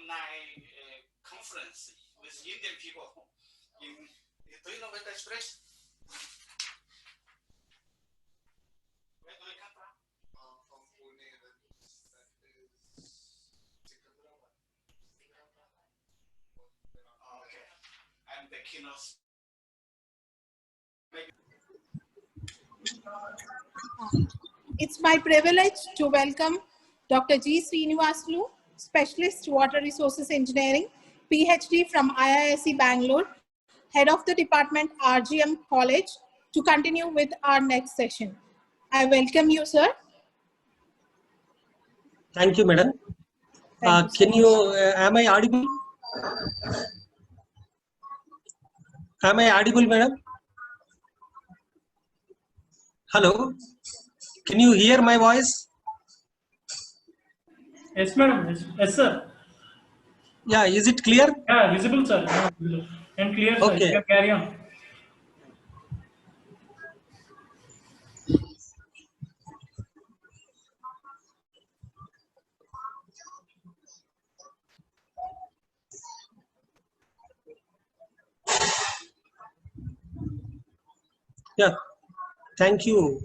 alumni conference with Indian people. Do you know where that's place? Where do you come from? From Pune. That is Secunderabad. Okay. And the keynote. It's my privilege to welcome Dr. G. Srinivaslu, Specialist Water Resources Engineering, PhD from IISc Bangalore, Head of the Department RGM College, to continue with our next session. I welcome you, sir. Thank you, madam. Am I audible? Am I audible, madam? Hello? Can you hear my voice? Yes, madam. Yes, sir. Yeah, is it clear? Yeah, visible, sir. Yeah, visible. And clear, sir. Okay. You can carry on. Yeah, thank you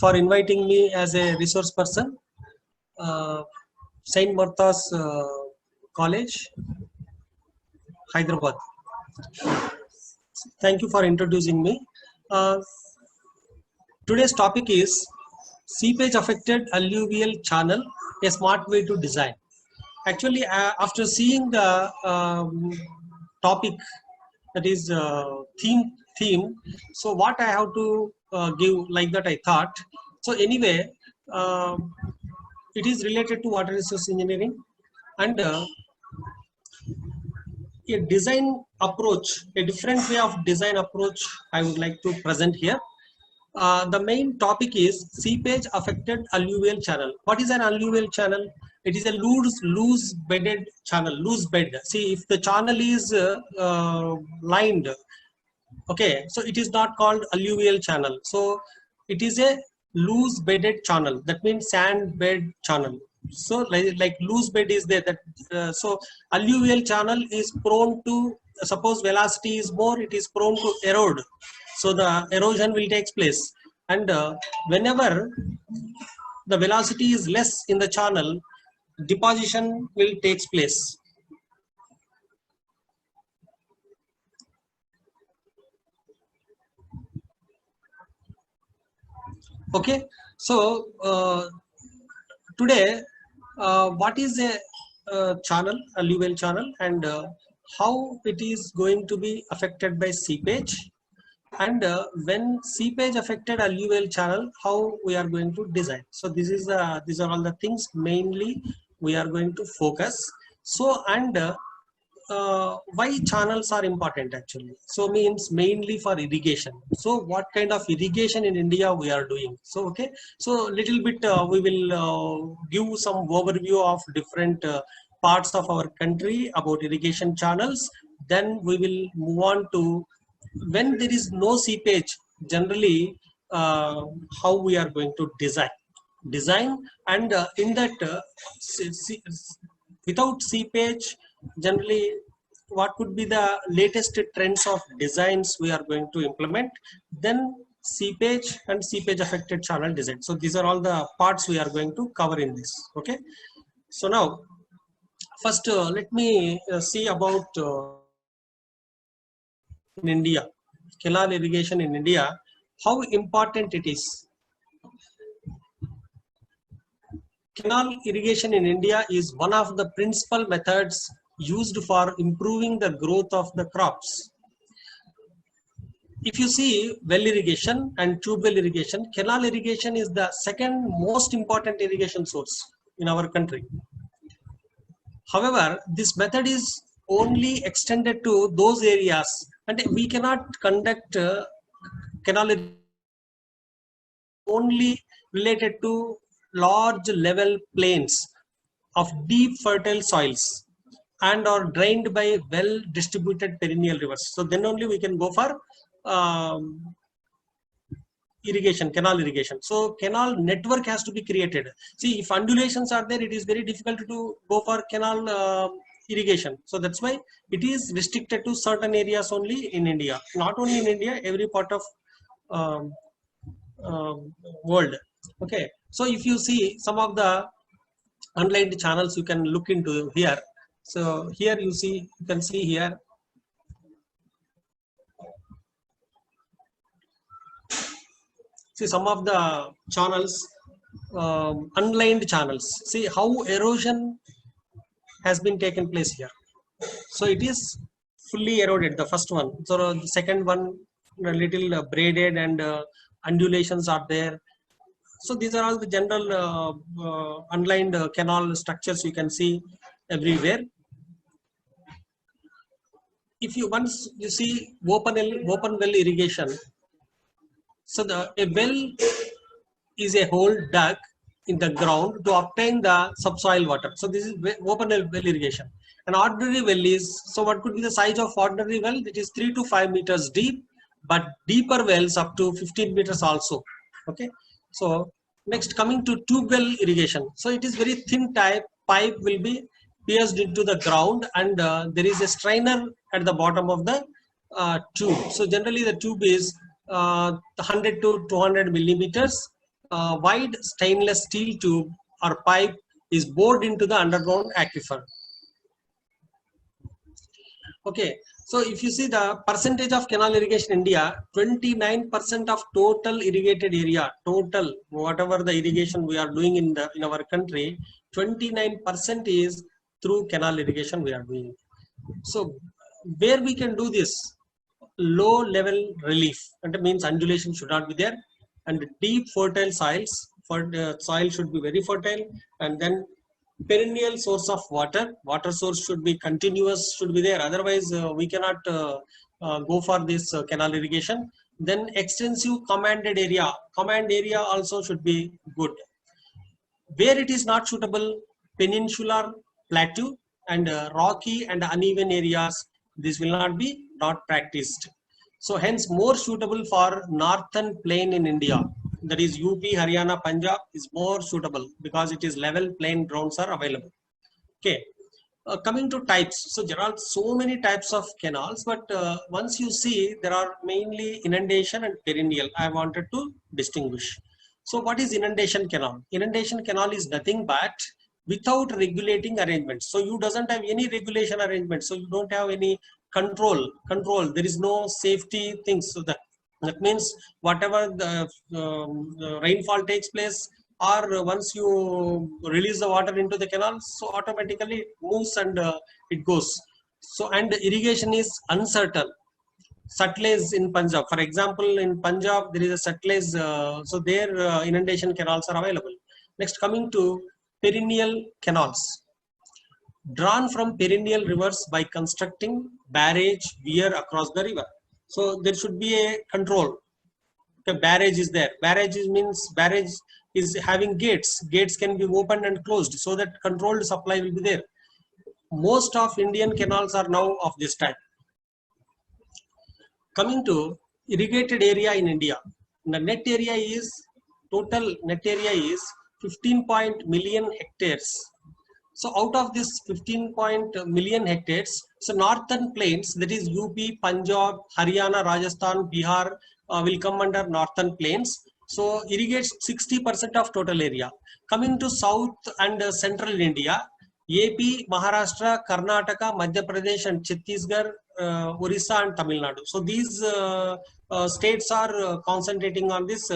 for inviting me as a resource person. Saint Martha's College, Hyderabad. Thank you for introducing me. Today's topic is seepage affected alluvial channel, a smart way to design. Actually, after seeing the topic, that is theme, so what I have to give, like that I thought. So anyway, it is related to water resource engineering, and a design approach, a different way of design approach I would like to present here. The main topic is seepage affected alluvial channel. What is an alluvial channel? It is a loose bedded channel, loose bed. See, if the channel is lined, okay, so it is not called alluvial channel. So it is a loose bedded channel. That means sand bed channel. So like loose bed is there. That so alluvial channel is prone to, suppose velocity is more, it is prone to erode. So the erosion will take place, and whenever the velocity is less in the channel, deposition will take place. Okay, so today what is a channel, alluvial channel, and how it is going to be affected by seepage, and when seepage affected alluvial channel, how we are going to design. So this is these are all the things mainly we are going to focus. So, and why channels are important actually? So means mainly for irrigation. So what kind of irrigation in India we are doing? So okay, so little bit we will give some overview of different parts of our country about irrigation channels. Then we will move on to when there is no seepage, generally how we are going to design, and in that without seepage, generally what could be the latest trends of designs we are going to implement, then seepage and seepage affected channel design. So these are all the parts we are going to cover in this. Okay, so now first let me see about in India, canal irrigation in India, how important it is. Canal irrigation in India is one of the principal methods used for improving the growth of the crops. If you see well irrigation and tube well irrigation, canal irrigation is the second most important irrigation source in our country. However, this method is only extended to those areas, and we cannot conduct canal irrigation only related to large level plains of deep fertile soils and are drained by well distributed perennial rivers. So then only we can go for irrigation, canal irrigation. So canal network has to be created. See, if undulations are there, it is very difficult to go for canal irrigation. So that's why it is restricted to certain areas only in India. Not only in India, every part of um, world. Okay, so if you see some of the unlined channels, you can look into here. So here you can see here. See some of the channels, unlined channels. See how erosion has been taken place here. So it is fully eroded, the first one. So the second one, a little braided and undulations are there. So these are all the general unlined canal structures you can see everywhere. If you once you see open well irrigation, so a well is a hole dug in the ground to obtain the subsoil water. So this is open well irrigation. An ordinary well is, so what could be the size of ordinary well? It is 3 to 5 meters deep, but deeper wells up to 15 meters also. Okay. So next coming to tube well irrigation. So it is very thin pipe will be pierced into the ground, and there is a strainer at the bottom of the tube. So generally the tube is 100 to 200 millimeters. Wide stainless steel tube or pipe is bored into the underground aquifer. Okay, so if you see the percentage of canal irrigation in India, 29% of total irrigated area, total whatever the irrigation we are doing in our country, 29% is through canal irrigation we are doing. So where we can do this, low level relief, and it means undulation should not be there, and deep fertile soils, for the soil should be very fertile, and then perennial source of water source should be continuous, should be there, otherwise we cannot go for this canal irrigation. Then extensive command area also should be good. Where it is not suitable, peninsular plateau and rocky and uneven areas, this will not practiced. So hence more suitable for northern plain in India, that is UP, Haryana, Punjab is more suitable because it is level plain grounds are available. Okay, coming to types, so there are so many types of canals, but once you see there are mainly inundation and perennial, I wanted to distinguish. So what is inundation canal? Inundation canal is nothing but without regulating arrangements. So you doesn't have any regulation arrangement, so you don't have any control, there is no safety things. So that means whatever the rainfall takes place, or once you release the water into the canal, so automatically it moves and it goes. So and irrigation is uncertain. Satluj in Punjab, for example, in Punjab there is a Satluj, so their inundation canals are available. Next, coming to perennial canals, drawn from perennial rivers by constructing barrage weir across the river. So there should be a control. Okay, barrage is there. Barrage is having gates. Gates can be opened and closed so that controlled supply will be there. Most of Indian canals are now of this type. Coming to irrigated area in India, the net area is, total net area is 15 million hectares. So out of this 15 million hectares, so northern plains, that is UP, Punjab, Haryana, Rajasthan, Bihar will come under northern plains. So irrigates 60% of total area. Coming to south and central India, AP, Maharashtra, Karnataka, Madhya Pradesh and Chhattisgarh, Orissa and Tamil Nadu. So these states are concentrating on this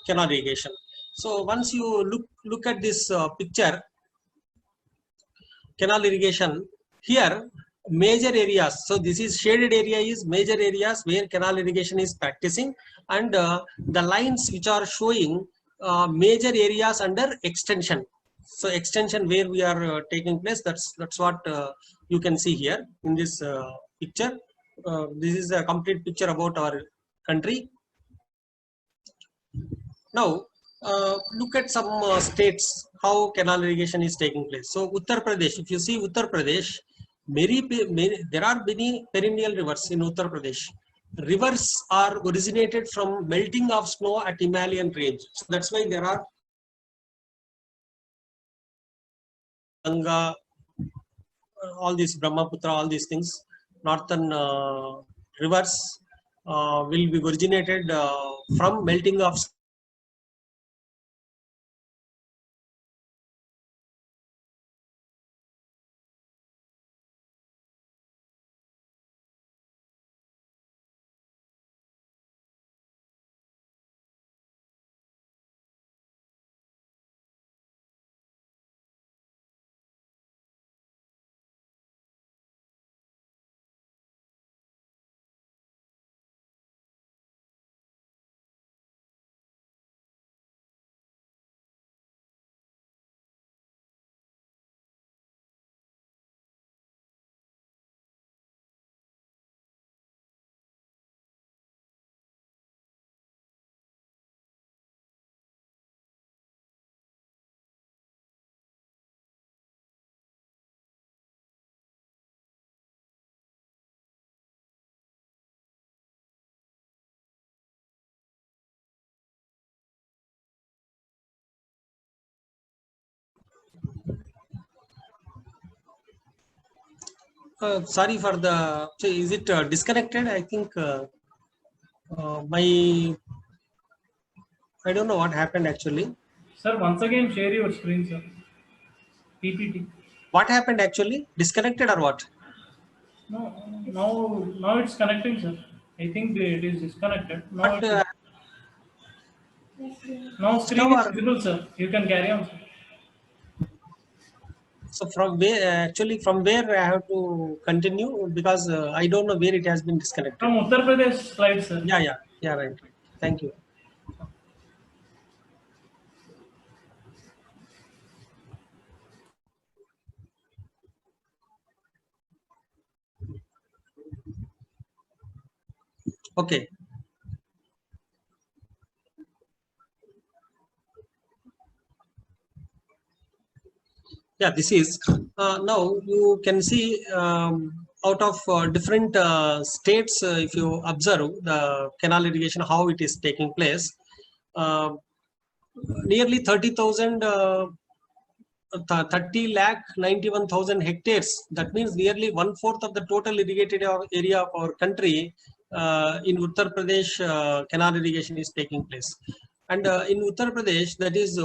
canal irrigation. So once you look at this picture, canal irrigation, here major areas, so this is shaded area is major areas where canal irrigation is practicing, and the lines which are showing major areas under extension. So extension where we are taking place, that's what you can see here in this picture. This is a complete picture about our country. Now look at some states how canal irrigation is taking place. So Uttar Pradesh, if you see Uttar Pradesh, there are many perennial rivers in Uttar Pradesh. Rivers are originated from melting of snow at Himalayan range. So that's why there are Ganga, all these Brahmaputra, all these things, northern rivers will be originated from melting of sorry for the. So is it disconnected? I think my. I don't know what happened actually. Sir, once again share your screen, sir. PPT. What happened actually? Disconnected or what? No, now it's connecting, sir. I think it is disconnected. But Now stop screen is or visible, sir. You can carry on, sir. so from where actually from where I have to continue because I don't know where it has been disconnected. From Uttar Pradesh slide, sir. Yeah, right. Thank you. Okay. Yeah, this is now you can see out of different states if you observe the canal irrigation how it is taking place. Uh, Nearly 30,000 30 lakh 91,000 hectares. That means nearly 1/4 of the total irrigated area of our country in Uttar Pradesh canal irrigation is taking place. And in Uttar Pradesh, that is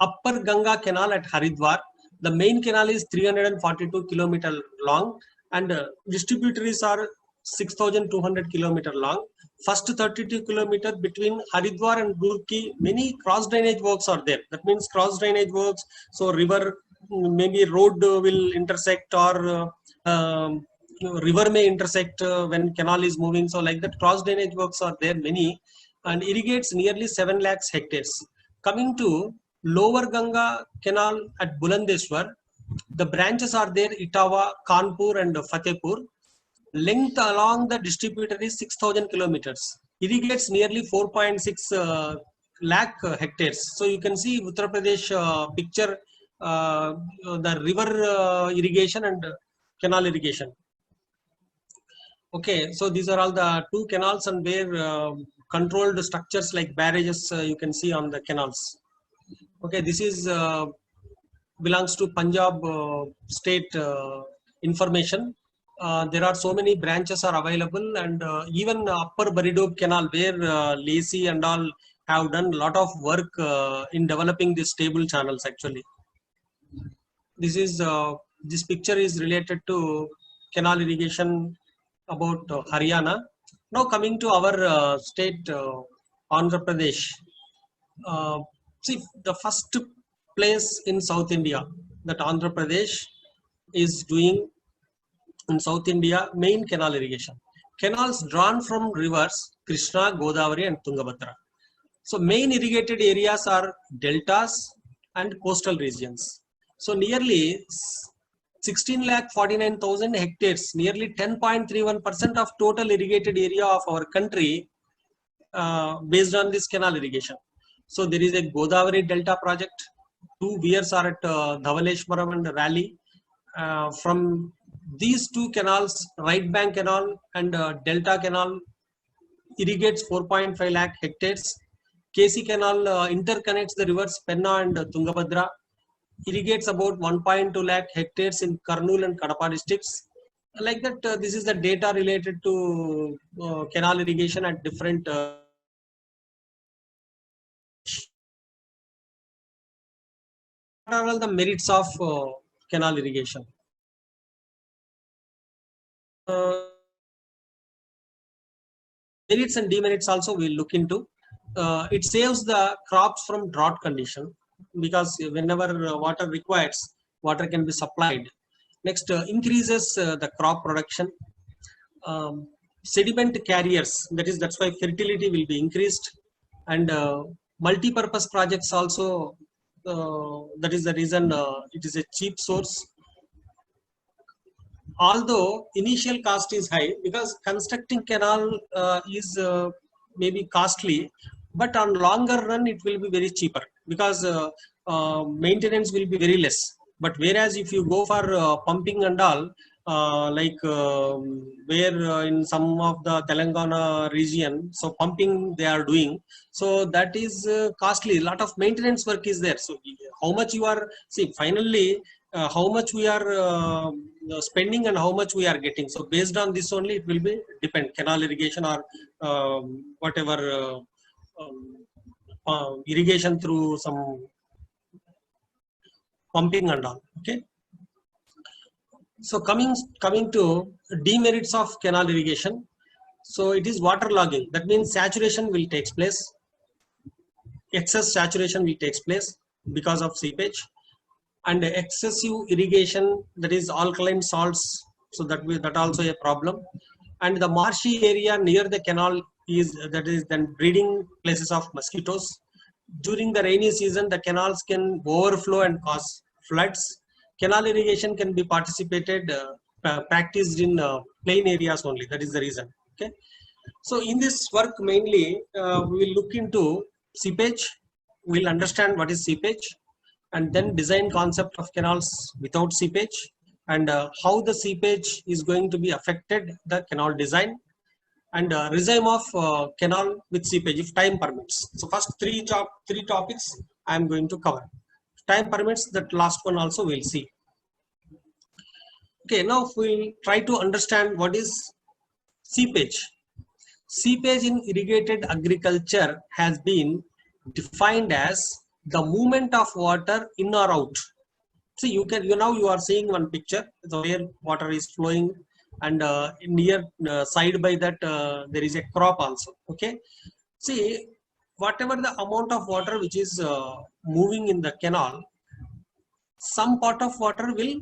Upper Ganga Canal at Haridwar. The main canal is 342 kilometer long and distributaries are 6,200 kilometer long. First 32 kilometer between Haridwar and Roorkee, many cross drainage works are there. That means cross drainage works. So river, maybe road will intersect or river may intersect when canal is moving. So like that cross drainage works are there many and irrigates nearly 7 lakhs hectares. Coming to Lower Ganga Canal at Bulandeshwar, the branches are there Itawa, Kanpur and Fatehpur. Length along the distributor is 6,000 kilometers. Irrigates nearly 4.6 lakh hectares. So you can see Uttar Pradesh picture, the river irrigation and canal irrigation. Okay, so these are all the two canals and where controlled structures like barrages you can see on the canals. Okay, this is belongs to Punjab state information. There are so many branches are available and even Upper Baridob Canal where Lacey and all have done a lot of work in developing these stable channels actually. This is this picture is related to canal irrigation about Haryana. Now coming to our state Andhra Pradesh. See, the first place in South India that Andhra Pradesh is doing in South India main canal irrigation. Canals drawn from rivers Krishna, Godavari and Tungabhadra. So main irrigated areas are deltas and coastal regions. So nearly 16,49,000 hectares, nearly 10.31% of total irrigated area of our country based on this canal irrigation. So there is a Godavari Delta project. Two weirs are at Dhavaleshwaram and Raleigh. From these two canals, Right Bank Canal and Delta Canal irrigates 4.5 lakh hectares. KC Canal interconnects the rivers Penna and Tungabhadra. irrigates about 1.2 lakh hectares in Kurnool and Kadapa districts. Like that, this is the data related to canal irrigation at different what are all the merits of canal irrigation? Merits and demerits also we'll look into. It saves the crops from drought condition because whenever water requires, water can be supplied. Next, increases the crop production. Sediment carriers, that's why fertility will be increased, and multi-purpose projects also. That is the reason it is a cheap source. Although initial cost is high because constructing canal is maybe costly, but on longer run it will be very cheaper because maintenance will be very less. But whereas if you go for pumping and all, where in some of the Telangana region, so pumping they are doing, so that is costly. A lot of maintenance work is there. So how much you are, see, finally how much we are spending and how much we are getting. So based on this only it will be depend, canal irrigation or whatever irrigation through some pumping and all. Okay. So coming to demerits of canal irrigation. So it is waterlogging. That means saturation will take place. Excess saturation will take place because of seepage. And excessive irrigation, that is alkaline salts, so that also a problem. And the marshy area near the canal is then breeding places of mosquitoes. During the rainy season, the canals can overflow and cause floods. Canal irrigation can be practiced in plain areas only. That is the reason. Okay. So in this work mainly we will look into seepage. We'll understand what is seepage, and then design concept of canals without seepage, and how the seepage is going to be affected the canal design, and regime of canal with seepage if time permits. So first three topics I am going to cover. If time permits, that last one also we'll see. Okay, now we'll try to understand what is seepage. Seepage in irrigated agriculture has been defined as the movement of water in or out. See, you are seeing one picture where water is flowing, and near side by that there is a crop also. Okay, see, whatever the amount of water which is moving in the canal, some part of water will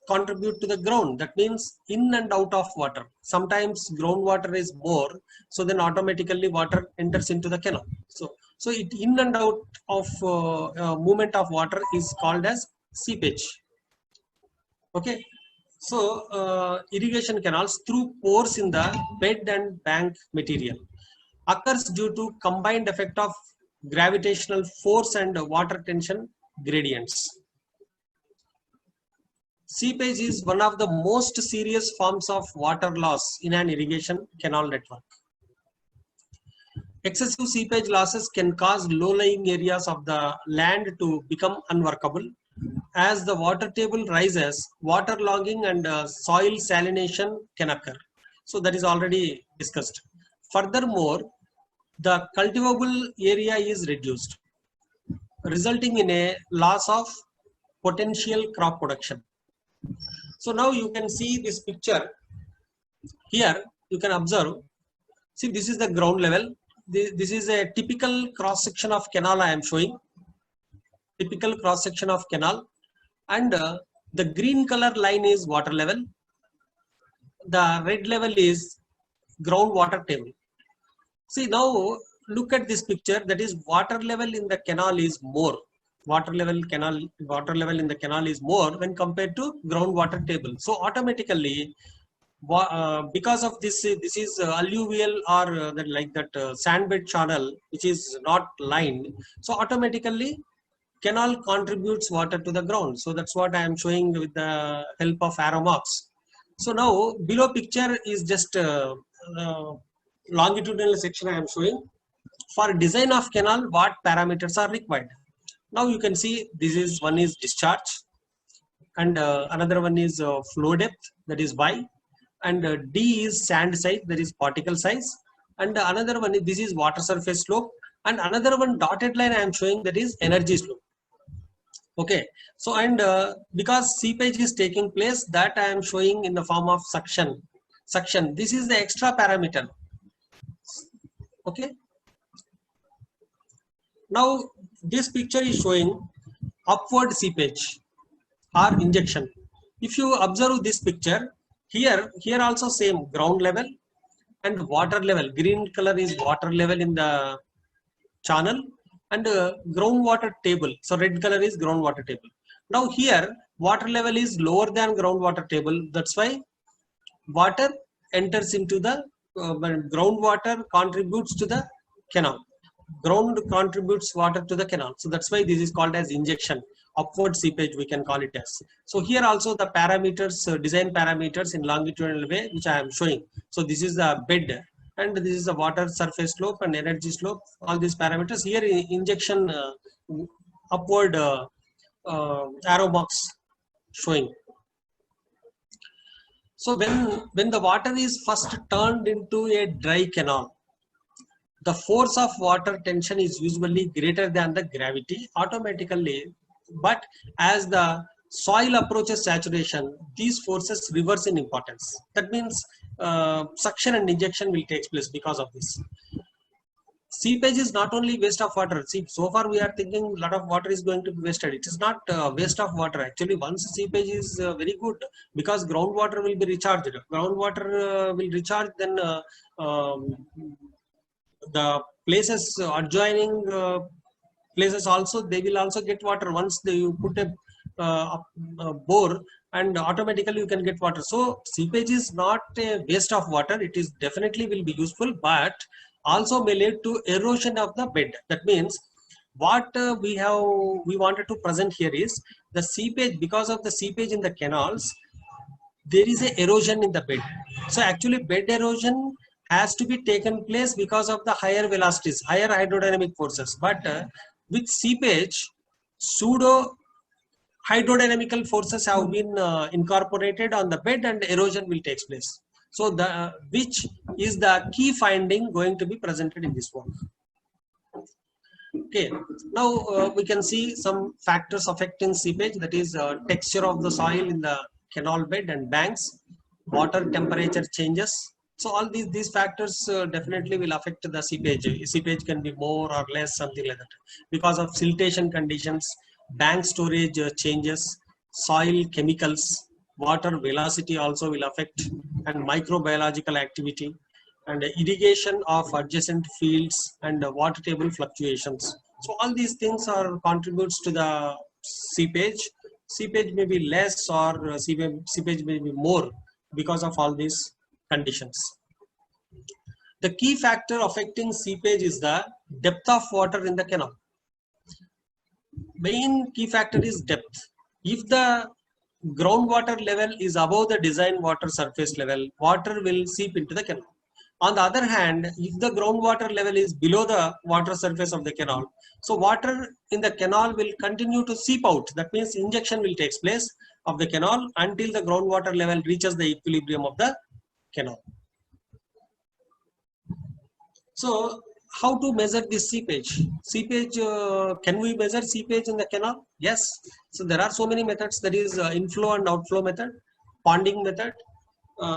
contribute to the ground. That means in and out of water. Sometimes groundwater is more, so then automatically water enters into the canal. So it in and out of movement of water is called as seepage. Okay. So irrigation canals through pores in the bed and bank material occurs due to combined effect of gravitational force and water tension gradients. Seepage is one of the most serious forms of water loss in an irrigation canal network. Excessive seepage losses can cause low-lying areas of the land to become unworkable. As the water table rises, waterlogging and soil salination can occur. So that is already discussed. Furthermore, the cultivable area is reduced, resulting in a loss of potential crop production. So now you can see this picture. Here you can observe. See, this is the ground level. This is a typical cross section of canal I am showing. Typical cross section of canal, and the green color line is water level. The red level is groundwater table. See, now look at this picture. That is, water level in the canal is more. Water level in the canal is more when compared to groundwater table. So automatically, because of this is alluvial or sandbed channel which is not lined. So automatically, canal contributes water to the ground. So that's what I am showing with the help of arrow marks. So now below picture is just longitudinal section I am showing. For design of canal, what parameters are required? Now you can see this is one is discharge, and another one is flow depth, that is Y, and D is sand size, that is particle size, and another one is, this is water surface slope, and another one dotted line I am showing, that is energy slope. Okay, so and because seepage is taking place, that I am showing in the form of suction. This is the extra parameter. Okay, now this picture is showing upward seepage or injection. If you observe this picture, here also same ground level and water level. Green color is water level in the channel, and groundwater table. So red color is groundwater table. Now here water level is lower than groundwater table. That's why water enters into the groundwater contributes to the canal. Ground contributes water to the canal. So that's why this is called as injection. Upward seepage we can call it as. So here also the parameters, design parameters in longitudinal way, which I am showing. So this is the bed, and this is the water surface slope and energy slope, all these parameters. Here injection upward arrow marks showing. So when the water is first turned into a dry canal, the force of water tension is usually greater than the gravity automatically, but as the soil approaches saturation, these forces reverse in importance. That means suction and injection will take place because of this. Seepage is not only waste of water. See, so far we are thinking a lot of water is going to be wasted. It is not waste of water. Actually, once seepage is very good, because groundwater will be recharged. Groundwater will recharge, then the places adjoining places also, they will also get water. Once you put a bore, and automatically you can get water. So seepage is not a waste of water. It is definitely will be useful, but also may lead to erosion of the bed. That means what we wanted to present here is the seepage. Because of the seepage in the canals, there is a erosion in the bed. So actually bed erosion has to be taken place because of the higher velocities, higher hydrodynamic forces. But with seepage, pseudo hydrodynamical forces have been incorporated on the bed, and erosion will take place. So the which is the key finding going to be presented in this work. Okay, now we can see some factors affecting seepage, that is texture of the soil in the canal bed and banks, water temperature changes. So all these factors definitely will affect the seepage. Seepage can be more or less, something like that, because of siltation conditions, bank storage changes, soil chemicals, water velocity also will affect, and microbiological activity, and irrigation of adjacent fields, and water table fluctuations. So all these things are contributes to the seepage. Seepage may be less, or seepage may be more because of all these conditions. The key factor affecting seepage is the depth of water in the canal. Main key factor is depth. If the groundwater level is above the design water surface level, water will seep into the canal. On the other hand, if the groundwater level is below the water surface of the canal, so water in the canal will continue to seep out. That means injection will take place of the canal until the groundwater level reaches the equilibrium of the canal. So how to measure this seepage? Seepage, can we measure seepage in the canal? Yes. So there are so many methods. That is inflow and outflow method, ponding method,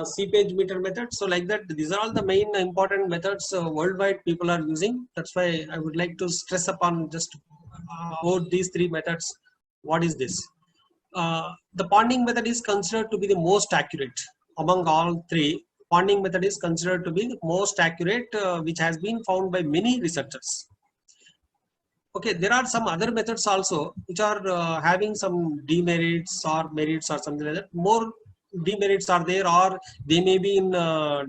seepage meter method. So like that, these are all the main important methods worldwide people are using. That's why I would like to stress upon just about these three methods. What is this? The ponding method is considered to be the most accurate among all three. Ponding method is considered to be the most accurate, which has been found by many researchers. Okay, there are some other methods also which are having some demerits or merits or something like that. More demerits are there, or they may be in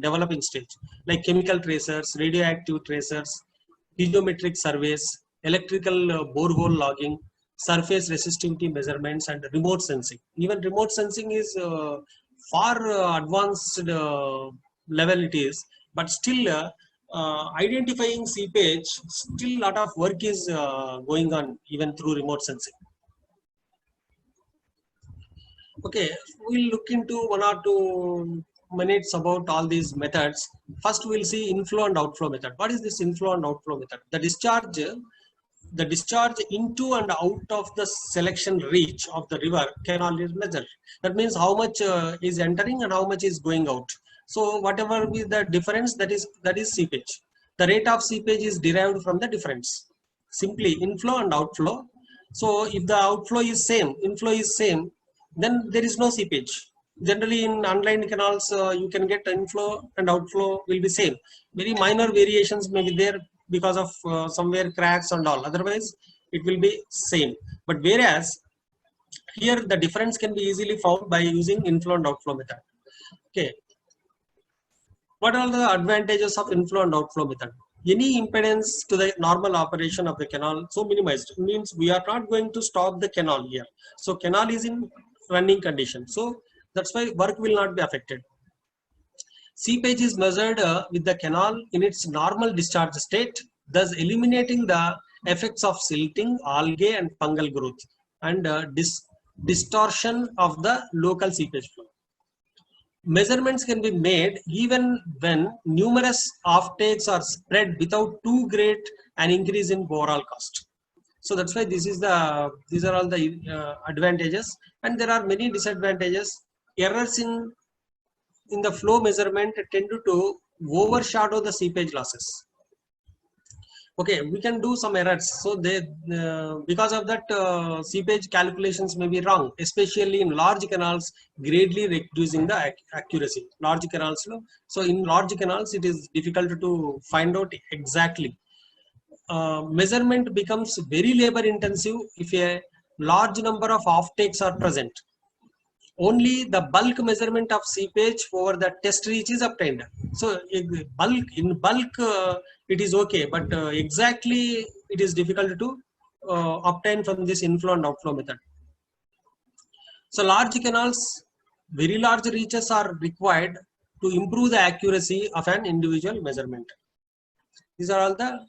developing stage, like chemical tracers, radioactive tracers, heliometric surveys, electrical borehole logging, surface resistivity measurements, and remote sensing. Even remote sensing is far advanced level it is, but still identifying seepage, still a lot of work is going on even through remote sensing. Okay, we'll look into 1 or 2 minutes about all these methods. First, we'll see inflow and outflow method. What is this inflow and outflow method? The discharge into and out of the selection reach of the river canal is measured. That means how much is entering and how much is going out. So whatever be the difference, that is seepage. The rate of seepage is derived from the difference. Simply inflow and outflow. So if the outflow is same, inflow is same, then there is no seepage. Generally in unlined canals, you can get inflow and outflow will be same. Very minor variations may be there because of somewhere cracks and all. Otherwise, it will be same. But whereas here the difference can be easily found by using inflow and outflow method. Okay. What are the advantages of inflow and outflow method? Any impedance to the normal operation of the canal so minimized. It means we are not going to stop the canal here. So canal is in running condition. So that's why work will not be affected. Seepage is measured with the canal in its normal discharge state, thus eliminating the effects of silting, algae and fungal growth and distortion of the local seepage flow. Measurements can be made even when numerous offtakes are spread without too great an increase in overall cost. So that's why these are all the advantages, and there are many disadvantages. Errors in the flow measurement tend to overshadow the seepage losses. Okay, we can do some errors. So because of that, seepage calculations may be wrong, especially in large canals, greatly reducing the accuracy. Large canals, so in large canals, it is difficult to find out exactly. Measurement becomes very labor intensive if a large number of offtakes are present. Only the bulk measurement of seepage over the test reach is obtained. So in bulk it is okay, but exactly it is difficult to obtain from this inflow and outflow method. So large canals, very large reaches are required to improve the accuracy of an individual measurement. These are all the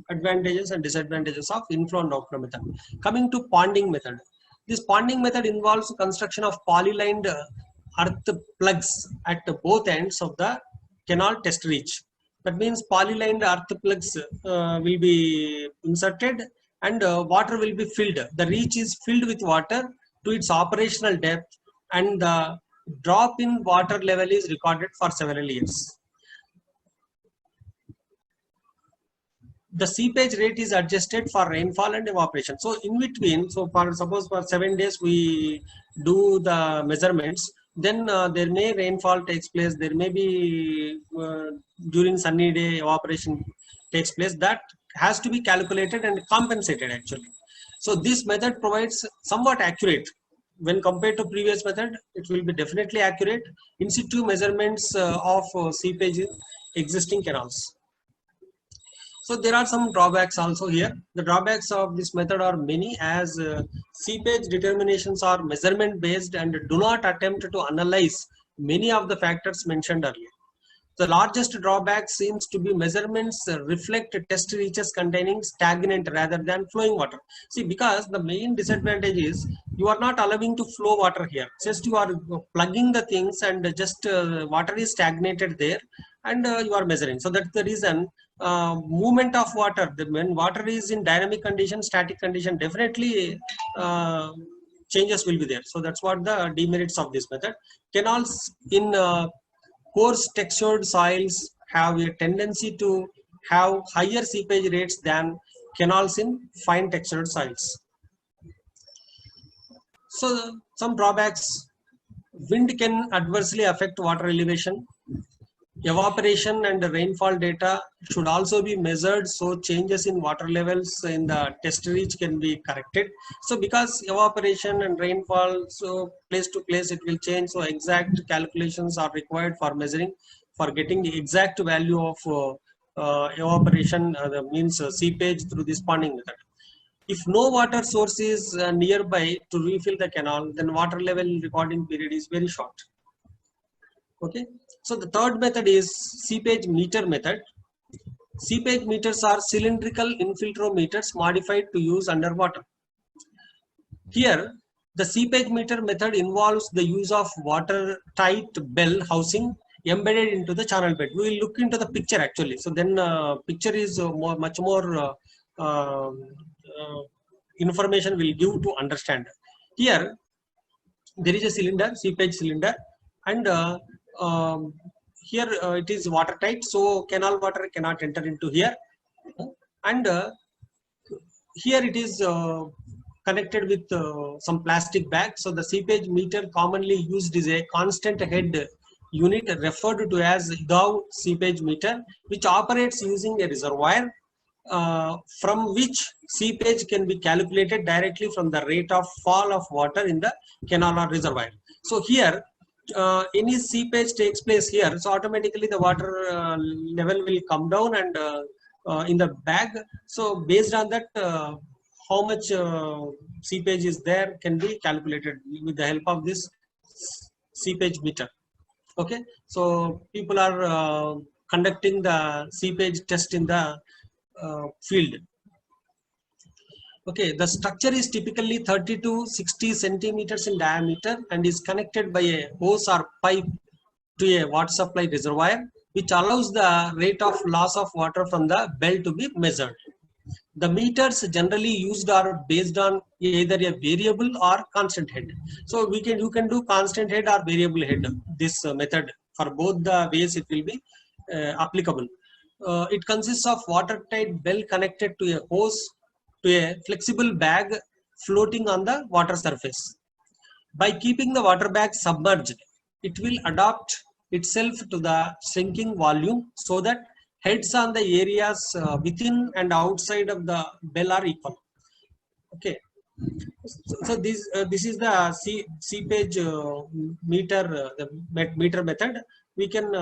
advantages and disadvantages of inflow and outflow method. Coming to ponding method. This ponding method involves construction of polylined earth plugs at both ends of the canal test reach. That means polylined earth plugs will be inserted and water will be filled. The reach is filled with water to its operational depth, and the drop in water level is recorded for several years. The seepage rate is adjusted for rainfall and evaporation. So in between, so suppose for 7 days we do the measurements, then there may rainfall takes place, there may be during sunny day evaporation takes place. That has to be calculated and compensated actually. So this method provides somewhat accurate. When compared to previous method, it will be definitely accurate in situ measurements of seepage in existing canals. So there are some drawbacks also here. The drawbacks of this method are many, as seepage determinations are measurement based and do not attempt to analyze many of the factors mentioned earlier. The largest drawback seems to be measurements reflect test reaches containing stagnant rather than flowing water. See, because the main disadvantage is you are not allowing to flow water here. Just you are plugging the things and just water is stagnated there, and you are measuring. So that's the reason movement of water, when water is in dynamic condition, static condition, definitely changes will be there. So that's what the demerits of this method. Canals in coarse textured soils have a tendency to have higher seepage rates than canals in fine textured soils. So some drawbacks: wind can adversely affect water elevation. Evaporation and rainfall data should also be measured, so changes in water levels in the test reach can be corrected. So because evaporation and rainfall, so place to place it will change, so exact calculations are required for measuring, for getting the exact value of evaporation, means seepage, through this ponding method. If no water source is nearby to refill the canal, then water level recording period is very short. Okay, so the third method is seepage meter method. Seepage meters are cylindrical infiltrometers modified to use underwater. Here, the seepage meter method involves the use of watertight bell housing embedded into the channel bed. We will look into the picture actually. So then picture is much more information will give to understand. Here, there is a cylinder, seepage cylinder, and here it is watertight, so canal water cannot enter into here. And here it is connected with some plastic bag. So the seepage meter commonly used is a constant head unit referred to as GAU seepage meter, which operates using a reservoir from which seepage can be calculated directly from the rate of fall of water in the canal or reservoir. So here any seepage takes place here, so automatically the water level will come down and in the bag. So based on that, how much seepage is there can be calculated with the help of this seepage meter. Okay, so people are conducting the seepage test in the field. Okay, the structure is typically 30 to 60 centimeters in diameter and is connected by a hose or pipe to a water supply reservoir, which allows the rate of loss of water from the bell to be measured. The meters generally used are based on either a variable or constant head. So you can do constant head or variable head. This method for both the ways it will be applicable. It consists of watertight bell connected to a hose to a flexible bag floating on the water surface. By keeping the water bag submerged, it will adapt itself to the shrinking volume so that heads on the areas within and outside of the bell are equal. Okay, so this is the seepage meter, the meter method. We can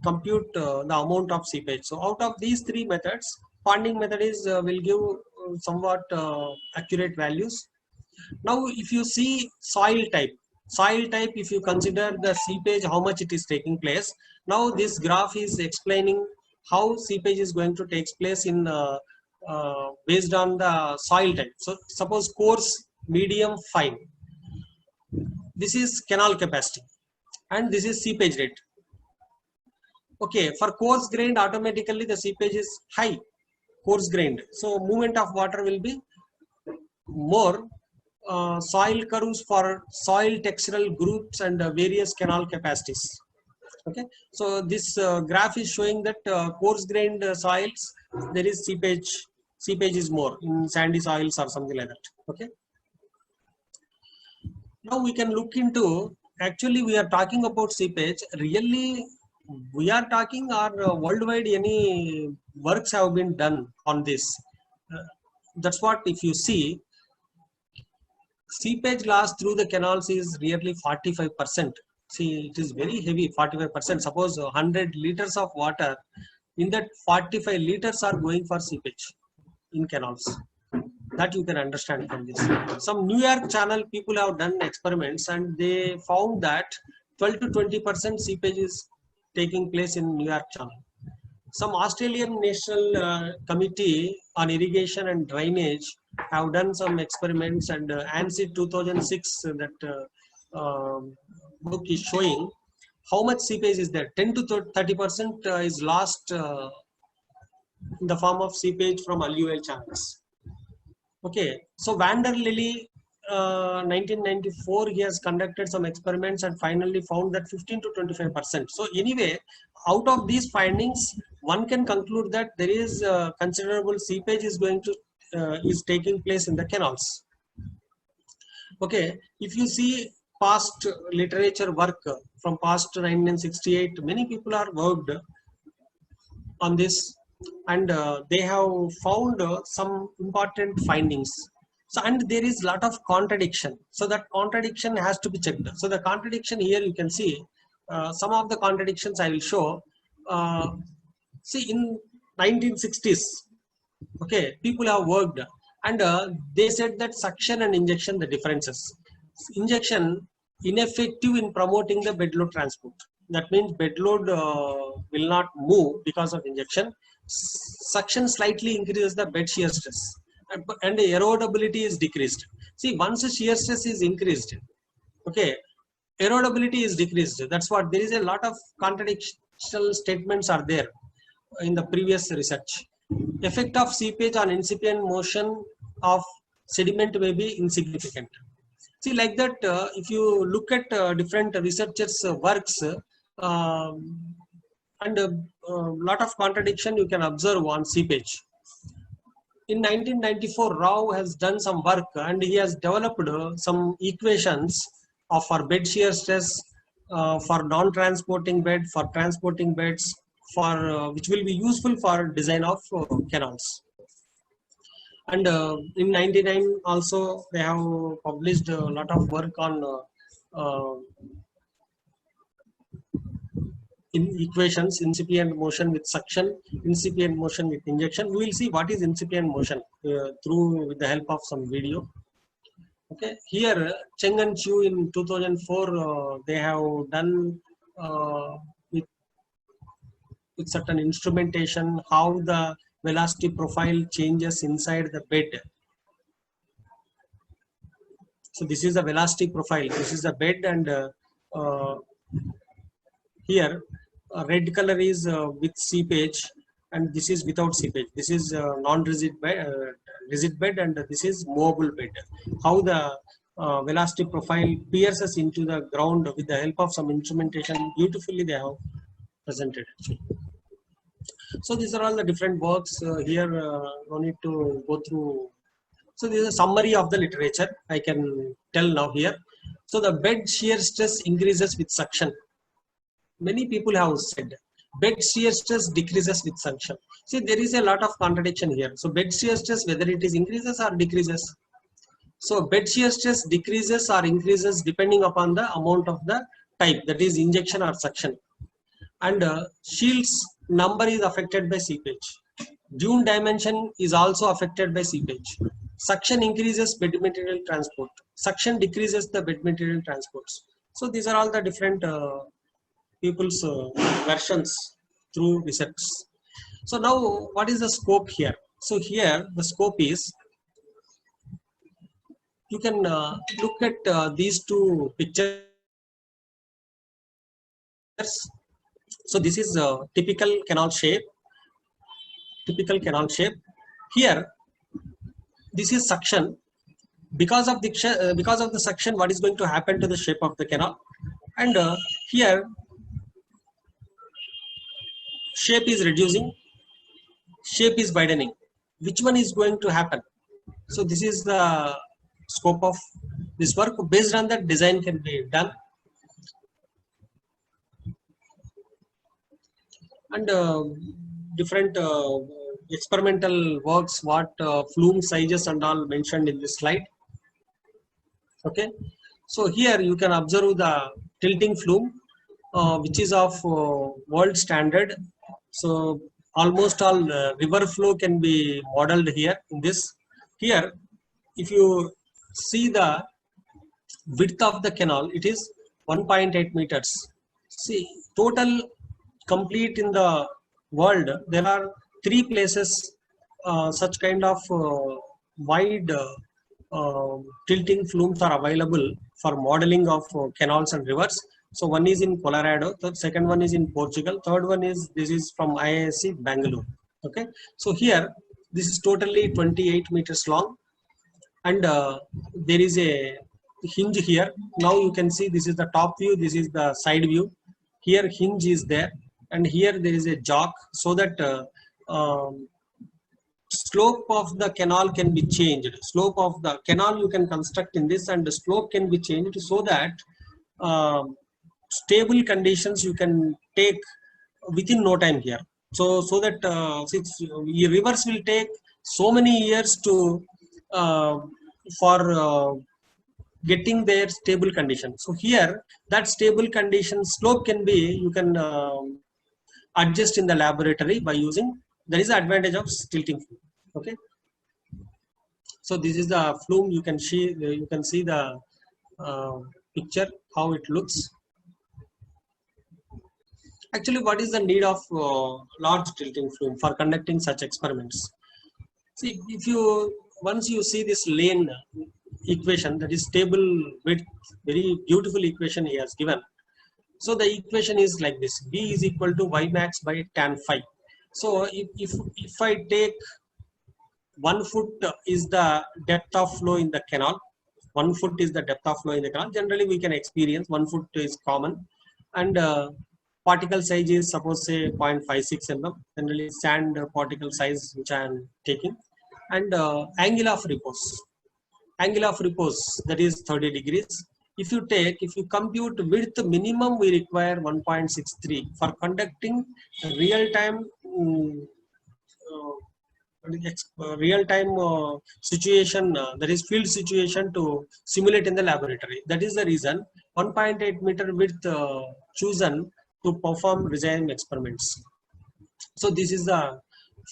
compute the amount of seepage. So out of these three methods, ponding method is will give somewhat accurate values. Now if you see soil type, if you consider the seepage, how much it is taking place. Now this graph is explaining how seepage is going to take place in based on the soil type. So suppose coarse, medium, fine. This is canal capacity and this is seepage rate. Okay, for coarse grained, automatically the seepage is high, coarse grained. So movement of water will be more. Soil curves for soil textural groups and various canal capacities. Okay, so this graph is showing that coarse grained soils, there is seepage is more in sandy soils or something like that. Okay, now we can look into, actually we are talking about seepage, really we are talking, or worldwide any works have been done on this. That's what, if you see, seepage loss through the canals is really 45%. See, it is very heavy, 45%. Suppose 100 liters of water, in that 45 liters are going for seepage in canals. That you can understand from this. Some New York channel people have done experiments and they found that 12 to 20% seepage is taking place in New York channel. Some Australian National Committee on Irrigation and Drainage have done some experiments, and ANSI 2006 that book is showing how much seepage is there. 10 to 30% is lost in the form of seepage from alluvial channels. Okay, so Vander Lilly 1994 he has conducted some experiments and finally found that 15 to 25%. So anyway, out of these findings, one can conclude that there is considerable seepage is going to is taking place in the canals. Okay, if you see past literature work from past 1968, many people are worked on this, and they have found some important findings. So, and there is a lot of contradiction. So that contradiction has to be checked. So the contradiction here you can see some of the contradictions I will show. See, in 1960s, okay, people have worked and they said that suction and injection, the differences. Injection ineffective in promoting the bed load transport. That means bed load will not move because of injection. Suction slightly increases the bed shear stress, and the erodibility is decreased. See, once the shear stress is increased, okay, erodibility is decreased. That's what there is a lot of contradictional statements are there in the previous research. Effect of seepage on incipient motion of sediment may be insignificant. See, like that, if you look at different researchers' works, and a lot of contradiction you can observe on seepage. In 1994, Rao has done some work and he has developed some equations for bed shear stress, for non-transporting bed, for transporting beds, for which will be useful for design of canals. And in 99 also they have published a lot of work on in equations, incipient motion with suction, incipient motion with injection. We will see what is incipient motion through with the help of some video. Okay, here Cheng and Chu in 2004 they have done with certain instrumentation how the velocity profile changes inside the bed. So this is the velocity profile. This is the bed, and here red color is with seepage, and this is without seepage. This is non-rigid bed, rigid bed, and this is movable bed. How the velocity profile pierces into the ground with the help of some instrumentation, beautifully they have presented actually. So these are all the different works here. No need to go through. So this is a summary of the literature. I can tell now here. So the bed shear stress increases with suction. Many people have said bed shear stress decreases with suction. See, there is a lot of contradiction here. So bed shear stress, whether it is increases or decreases. So bed shear stress decreases or increases depending upon the amount of the type, that is injection or suction. And shields number is affected by seepage. Dune dimension is also affected by seepage. Suction increases bed material transport. Suction decreases the bed material transports. So these are all the different people's versions through research. So now what is the scope here? So here the scope is, you can look at these two pictures. So this is a typical canal shape. Typical canal shape. Here, this is suction. Because of the suction, what is going to happen to the shape of the canal? And here, shape is reducing, shape is widening. Which one is going to happen? So this is the scope of this work. Based on that, design can be done. And different experimental works, what flume sizes and all mentioned in this slide. Okay, so here you can observe the tilting flume, which is of world standard. So almost all river flow can be modeled here in this. Here, if you see the width of the canal, it is 1.8 meters. See, total complete in the world, there are 3 places such kind of wide tilting flumes are available for modeling of canals and rivers. So one is in Colorado, the second one is in Portugal, third one is, this is from IISc Bangalore. Okay, so here this is totally 28 meters long, and there is a hinge here. Now you can see this is the top view, this is the side view. Here hinge is there, and here there is a jock, so that slope of the canal can be changed. Slope of the canal you can construct in this, and the slope can be changed so that stable conditions you can take within no time here. So that rivers will take so many years to for getting their stable condition. So here that stable condition slope can be, you can adjust in the laboratory by using, there is the advantage of tilting flume. Okay, so this is the flume. You can see the picture how it looks. Actually, what is the need of large tilting flume for conducting such experiments? See, if you once you see this lane equation, that is stable width, very beautiful equation he has given. So the equation is like this: B is equal to Y max by tan phi. So if I take 1 foot is the depth of flow in the canal. 1 foot is the depth of flow in the canal. Generally, we can experience 1 foot is common, and particle size is suppose say 0.56 mm. Generally, sand particle size which I am taking, and angle of repose. Angle of repose, that is 30 degrees. If you compute width minimum, we require 1.63 for conducting real time. Real time situation, that is field situation, to simulate in the laboratory. That is the reason 1.8 meter width chosen to perform regime experiments. So this is the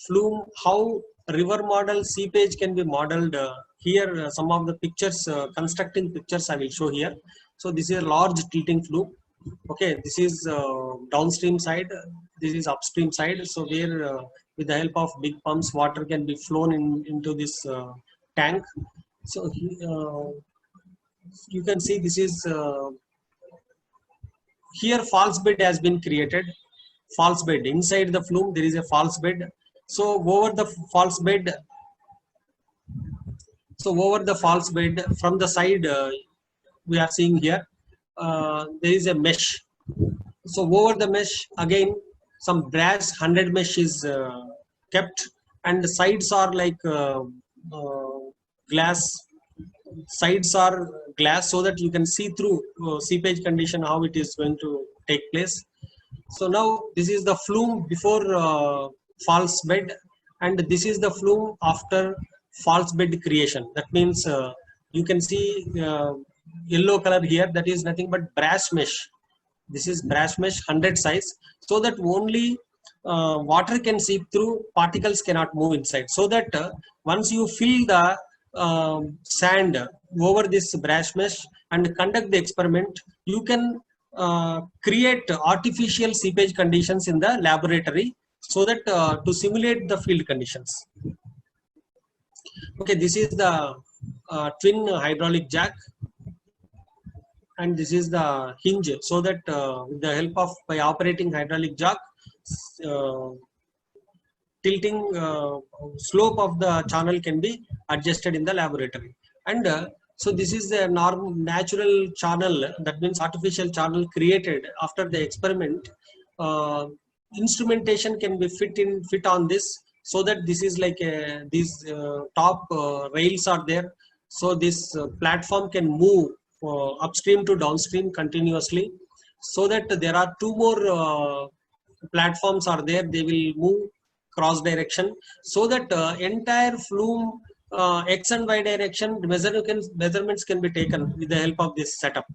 flume, how river model seepage can be modeled. Here some of the pictures, constructing pictures I will show here. So this is a large tilting flume. Okay, this is downstream side, this is upstream side. So where with the help of big pumps, water can be flown into this tank. So you can see this is here false bed has been created. False bed inside the flume, there is a false bed. So over the false bed, from the side, we are seeing here there is a mesh. So over the mesh again, some brass 100 mesh is kept, and the sides are like glass. Sides are glass, so that you can see through seepage condition how it is going to take place. So now this is the flume before false bed, and this is the flume after false bed creation. That means you can see yellow color here, that is nothing but brass mesh. This is brass mesh 100 size, so that only water can seep through, particles cannot move inside. So that once you fill the sand over this brass mesh and conduct the experiment, you can create artificial seepage conditions in the laboratory, so that to simulate the field conditions. Okay, this is the twin hydraulic jack, and this is the hinge, so that with the help of, by operating hydraulic jack, tilting slope of the channel can be adjusted in the laboratory. And so this is the natural channel, that means artificial channel created after the experiment. Instrumentation can be fit on this, so that this is like these top rails are there. So this platform can move upstream to downstream continuously, so that there are two more platforms are there. They will move cross direction, so that entire flume X and Y direction measurements can be taken with the help of this setup.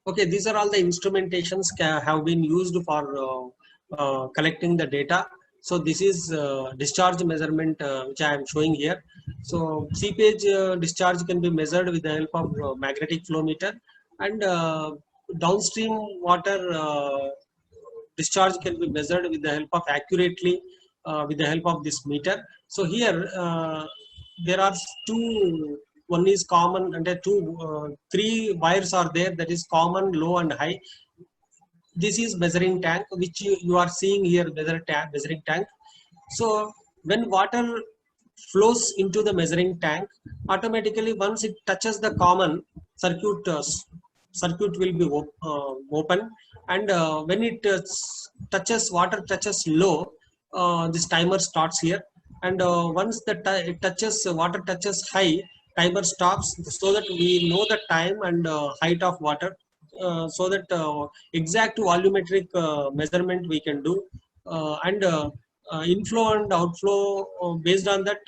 Okay, these are all the instrumentations have been used for collecting the data. So this is discharge measurement which I am showing here. So seepage discharge can be measured with the help of magnetic flow meter, and downstream water discharge can be measured with the help of accurately with the help of this meter. So here there are two. One is common, and three wires are there. That is common, low, and high. This is measuring tank, which you are seeing here, measuring tank. So when water flows into the measuring tank, automatically once it touches the common circuit, circuit will be open, and when it touches, water touches low, this timer starts here, and once it touches, water touches high, timer stops, so that we know the time and height of water, so that exact volumetric measurement we can do, and inflow and outflow based on that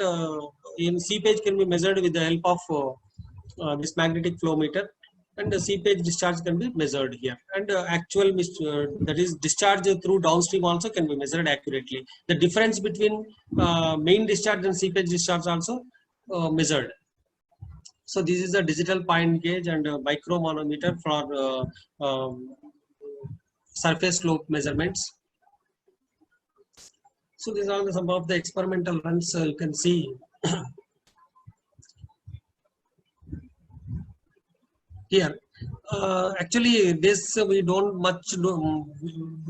in seepage can be measured with the help of this magnetic flow meter, and the seepage discharge can be measured here, and actual that is discharge through downstream also can be measured accurately. The difference between main discharge and seepage discharge also measured. So this is a digital point gauge and a micromanometer for surface slope measurements. So these are some of the experimental runs you can see. Here actually this we don't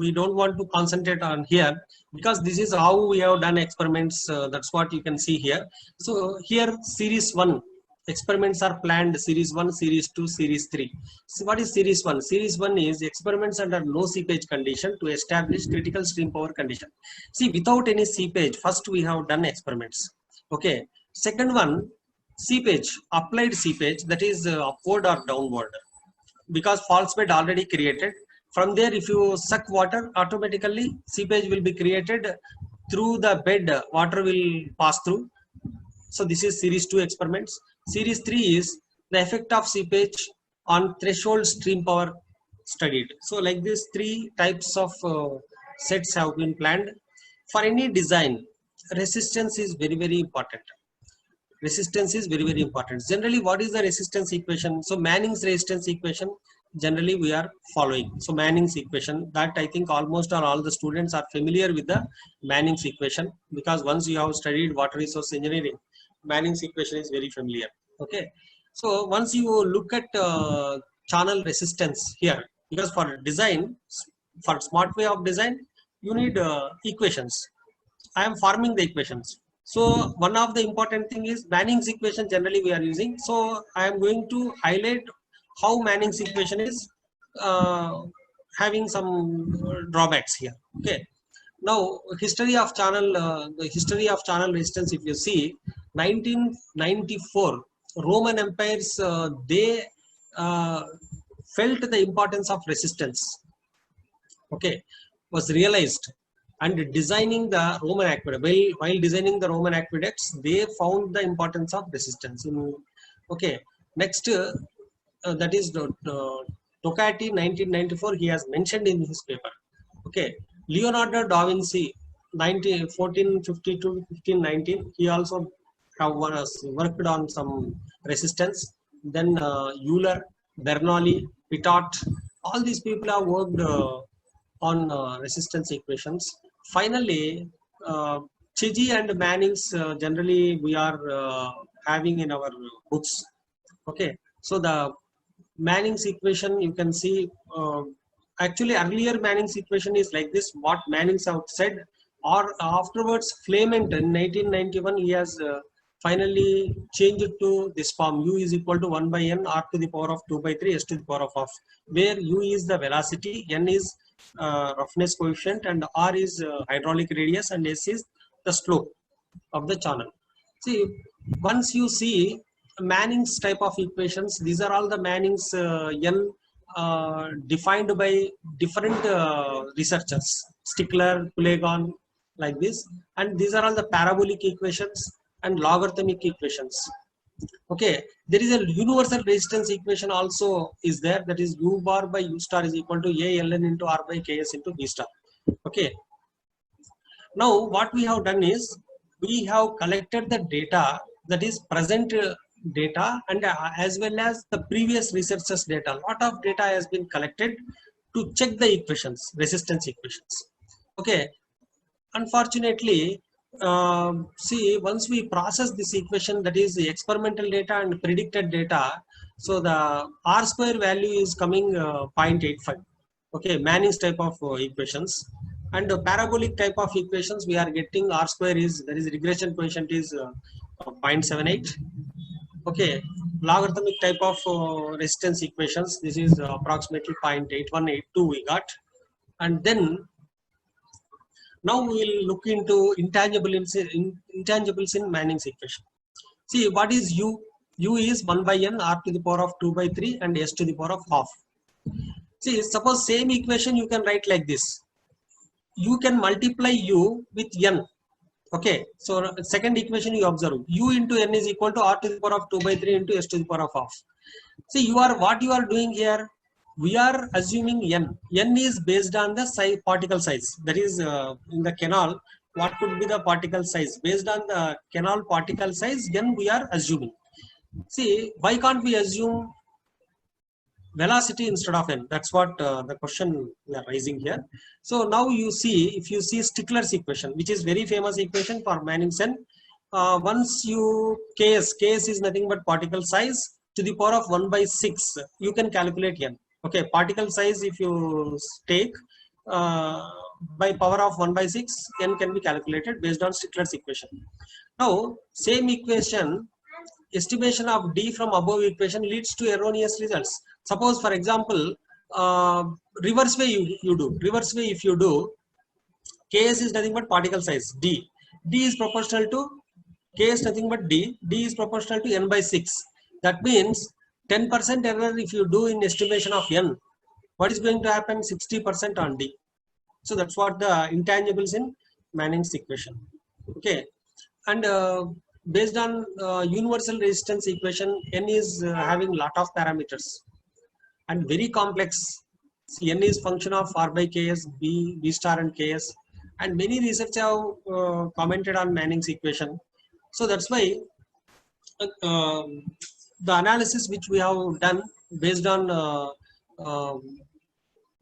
we don't want to concentrate on here, because this is how we have done experiments. That's what you can see here. So here series 1 experiments are planned, series 1, series 2, series 3. So what is series 1? Series 1 is experiments under no seepage condition to establish critical stream power condition. See, without any seepage, first we have done experiments. Okay, second one, seepage, applied seepage, that is upward or downward, because false bed already created. From there, if you suck water, automatically seepage will be created through the bed, water will pass through. So this is series 2 experiments. Series 3 is the effect of seepage on threshold stream power studied. So like this, 3 types of sets have been planned. For any design, resistance is very, very important. Resistance is very, very important. Generally, what is the resistance equation? So Manning's resistance equation, generally we are following. So Manning's equation, that I think almost all the students are familiar with the Manning's equation, because once you have studied water resource engineering, Manning's equation is very familiar. Okay, so once you look at channel resistance here, because for design, for smart way of design, you need equations. I am forming the equations. So one of the important thing is Manning's equation generally we are using. So I am going to highlight how Manning's equation is having some drawbacks here. Okay. Now history of channel, the history of channel resistance. If you see, 1994 Roman empires they felt the importance of resistance. Okay, was realized. And designing the Roman aqueduct, while designing the Roman aqueducts, they found the importance of resistance. Okay, next that is Toccati 1994. He has mentioned in his paper. Okay, Leonardo da Vinci 1452 to 1519. He also worked on some resistance. Then Euler, Bernoulli, Pitot, all these people have worked on resistance equations. Finally, Chigi and Manning's generally we are having in our books. Okay, so the Manning's equation you can see. Actually, earlier Manning's equation is like this. What Manning's have said, or afterwards Flamant in 1991 he has finally changed it to this form: U is equal to 1 by n r to the power of 2 by 3 s to the power of half, where U is the velocity, n is roughness coefficient, and r is hydraulic radius, and s is the slope of the channel. See, once you see Manning's type of equations, these are all the Manning's n defined by different researchers, Stickler, Pulagon, like this, and these are all the parabolic equations and logarithmic equations. Okay, there is a universal resistance equation also is there, that is U bar by U star is equal to A ln into R by Ks into V star. Okay, now what we have done is we have collected the data, that is present data, and as well as the previous researchers data. A lot of data has been collected to check the equations, resistance equations. Okay, unfortunately, see, once we process this equation, that is the experimental data and predicted data, so the R square value is coming 0.85. Okay, Manning's type of equations, and the parabolic type of equations we are getting R square is, that is regression coefficient is 0.78. Okay, logarithmic type of resistance equations, this is approximately 0.8182 we got. And then now we will look into intangibles in Manning's equation. See, what is U? U is 1 by n r to the power of 2 by 3 and s to the power of half. See, suppose same equation you can write like this. You can multiply U with n. Okay, so second equation you observe, U into n is equal to r to the power of 2 by 3 into s to the power of half. See, what you are doing here, we are assuming n. N is based on the size, particle size. That is in the canal, what could be the particle size? Based on the canal particle size, n we are assuming. See, why can't we assume velocity instead of n? That's what the question we are raising here. So now you see, if you see Stickler's equation, which is very famous equation for Mannington, once you ks is nothing but particle size to the power of 1 by 6, you can calculate n. Okay, particle size if you take by power of 1 by 6, n can be calculated based on Stickler's equation. Now, same equation, estimation of d from above equation leads to erroneous results. Suppose, for example, reverse way you do. Reverse way if you do, ks is nothing but particle size d. D is proportional to k is nothing but d. D is proportional to n by 6. That means 10% error if you do in estimation of n. What is going to happen? 60% on d. So that's what the intangibles in Manning's equation. Okay, and based on universal resistance equation, n is having lot of parameters and very complex. See, n is function of r by ks, b star and ks, and many research have commented on Manning's equation. So that's why the analysis which we have done based on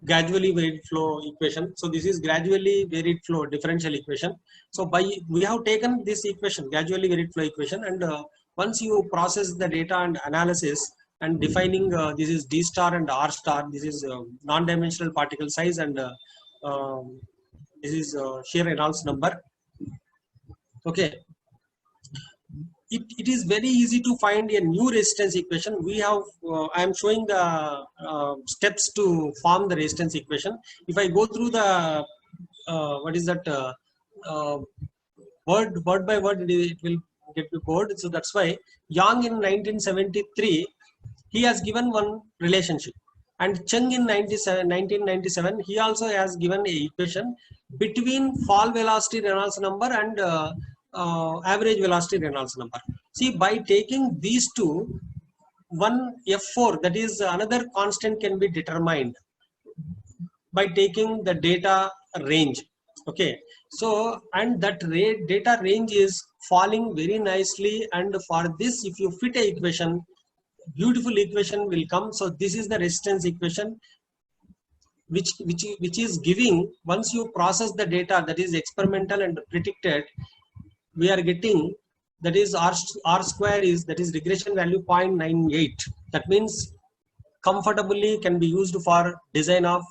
gradually varied flow equation. So this is gradually varied flow differential equation. So we have taken this equation, gradually varied flow equation, and once you process the data and analysis and defining this is d star and r star, this is non-dimensional particle size, and this is shear Reynolds number. Okay. It is very easy to find a new resistance equation. We have, I am showing the steps to form the resistance equation. If I go through the, what is that, word by word, it will get me bored. So that's why Yang in 1973, he has given one relationship. And Cheng in 1997, he also has given a equation between fall velocity Reynolds number and average velocity Reynolds number. See, by taking these two, one F4, that is another constant, can be determined by taking the data range. Okay, so and that data range is falling very nicely, and for this, if you fit a equation, beautiful equation will come. So this is the resistance equation which is giving, once you process the data, that is experimental and predicted, we are getting, that is r square is, that is regression value 0.98. That means comfortably can be used for design of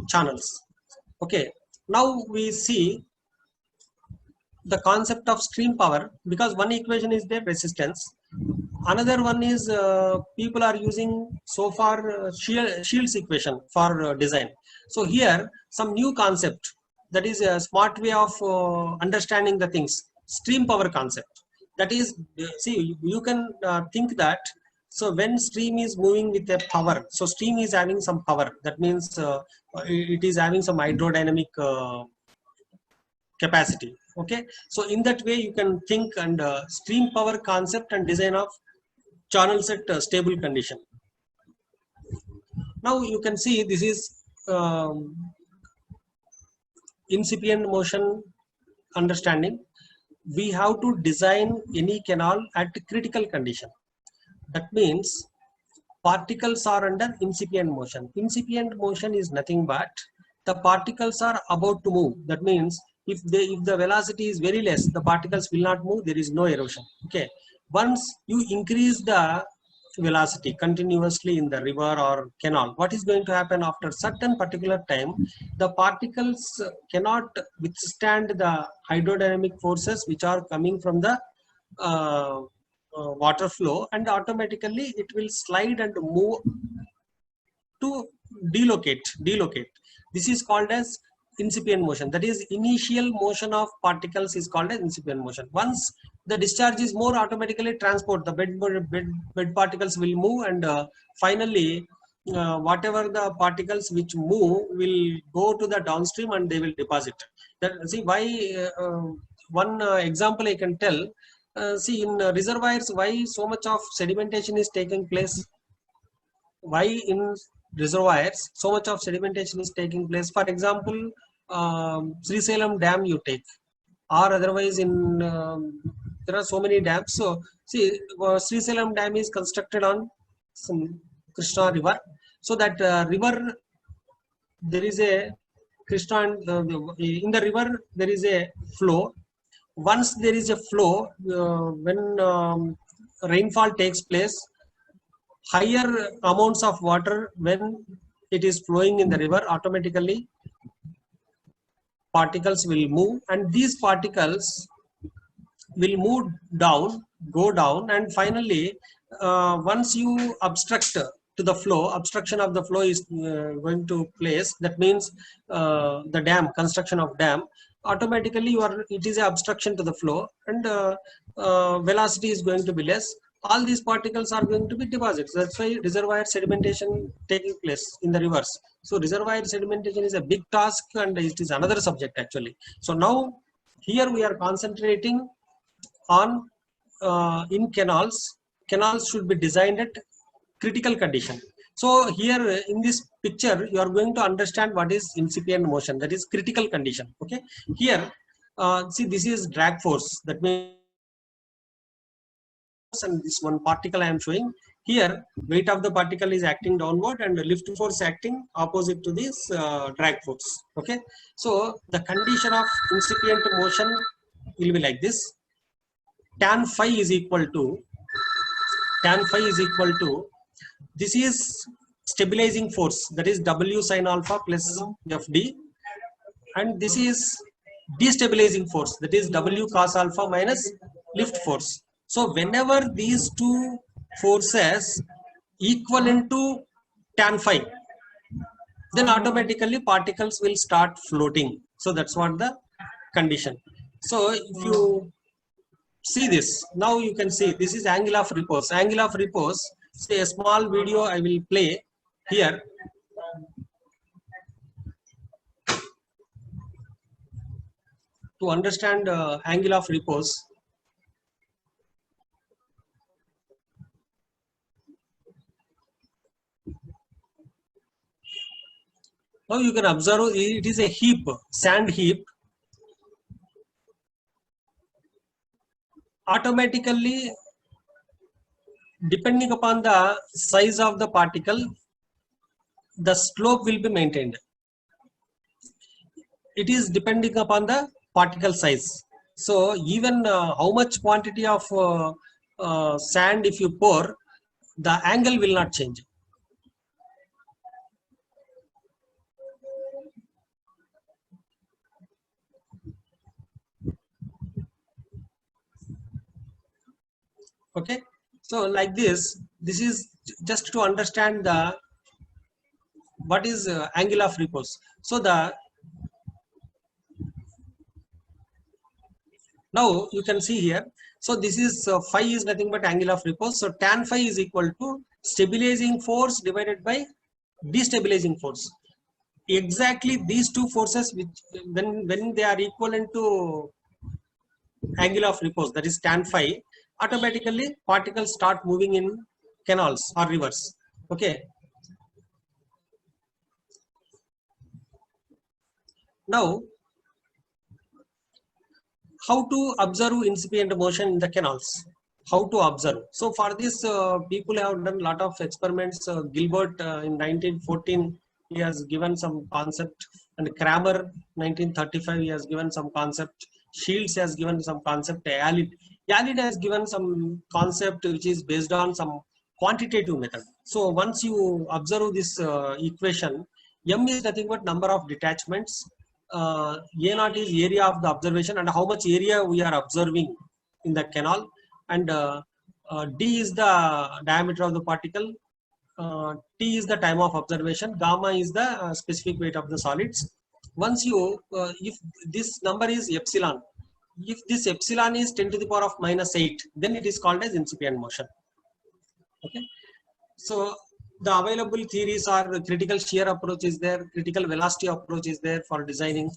channels. Okay, now we see the concept of stream power, because one equation is there, resistance. Another one is people are using so far Shields equation for design. So here some new concept, that is a smart way of understanding the things, stream power concept. That is, see, you can think that, so when stream is moving with a power, so stream is having some power, that means it is having some hydrodynamic capacity. Okay, so in that way you can think, and stream power concept and design of channels at stable condition. Now you can see this is incipient motion understanding. We have to design any canal at critical condition. That means particles are under incipient motion. Incipient motion is nothing but the particles are about to move. That means if the velocity is very less, the particles will not move, there is no erosion. Okay, once you increase the velocity continuously in the river or canal, what is going to happen after certain particular time, the particles cannot withstand the hydrodynamic forces which are coming from the water flow, and automatically it will slide and move to delocate. This is called as incipient motion. That is, initial motion of particles is called as incipient motion. Once the discharge is more, automatically transport, the bed particles will move, and finally whatever the particles which move will go to the downstream and they will deposit. See why, one example I can tell. See, in reservoirs, why so much of sedimentation is taking place? Why in reservoirs so much of sedimentation is taking place? For example, Sri Salem Dam you take, or otherwise in there are so many dams. So See, Srisalam Dam is constructed on some Krishna river. So that river, there is a Krishna, and in the river there is a flow. Once there is a flow, when rainfall takes place, higher amounts of water when it is flowing in the river, automatically particles will move, and these particles will move down, go down, and finally once you obstruct to the flow, obstruction of the flow is going to place. That means the dam, construction of dam, automatically it is an obstruction to the flow, and velocity is going to be less. All these particles are going to be deposits. That's why reservoir sedimentation taking place in the rivers. So reservoir sedimentation is a big task, and it is another subject actually. So now here we are concentrating on in canals. Canals should be designed at critical condition. So here in this picture, you are going to understand what is incipient motion, that is critical condition. Okay, here see, this is drag force, that means, and this one particle I am showing here, weight of the particle is acting downward and the lift force acting opposite to this drag force. Okay, so the condition of incipient motion will be like this. Tan phi is equal to, this is stabilizing force, that is W sin alpha plus Fd, and this is destabilizing force, that is W cos alpha minus lift force. So whenever these two forces equivalent to tan phi, then automatically particles will start floating. So that's what the condition. So if you see this, now you can see this is angle of repose. Angle of repose, say a small video I will play here. To understand angle of repose, now you can observe it is a heap, sand heap. Automatically, depending upon the size of the particle, the slope will be maintained. It is depending upon the particle size. So even how much quantity of sand if you pour, the angle will not change. Okay, so like this is just to understand the what is angle of repose. So now you can see here. So this is phi is nothing but angle of repose. So tan phi is equal to stabilizing force divided by destabilizing force. Exactly these two forces, which when they are equivalent to angle of repose, that is tan phi, automatically particles start moving in canals or rivers. Okay. Now, how to observe incipient motion in the canals? How to observe? So for this, people have done a lot of experiments. Gilbert in 1914, he has given some concept, and Kramer 1935, he has given some concept. Shields has given some concept. Yalid has given some concept which is based on some quantitative method. So once you observe this equation, M is nothing but number of detachments. A0 is area of the observation and how much area we are observing in the canal, and D is the diameter of the particle, T is the time of observation, gamma is the specific weight of the solids. Once you, if this number is epsilon, if this epsilon is 10 to the power of -8, then it is called as incipient motion. Okay, so the available theories are critical shear approach is there, critical velocity approach is there for designing,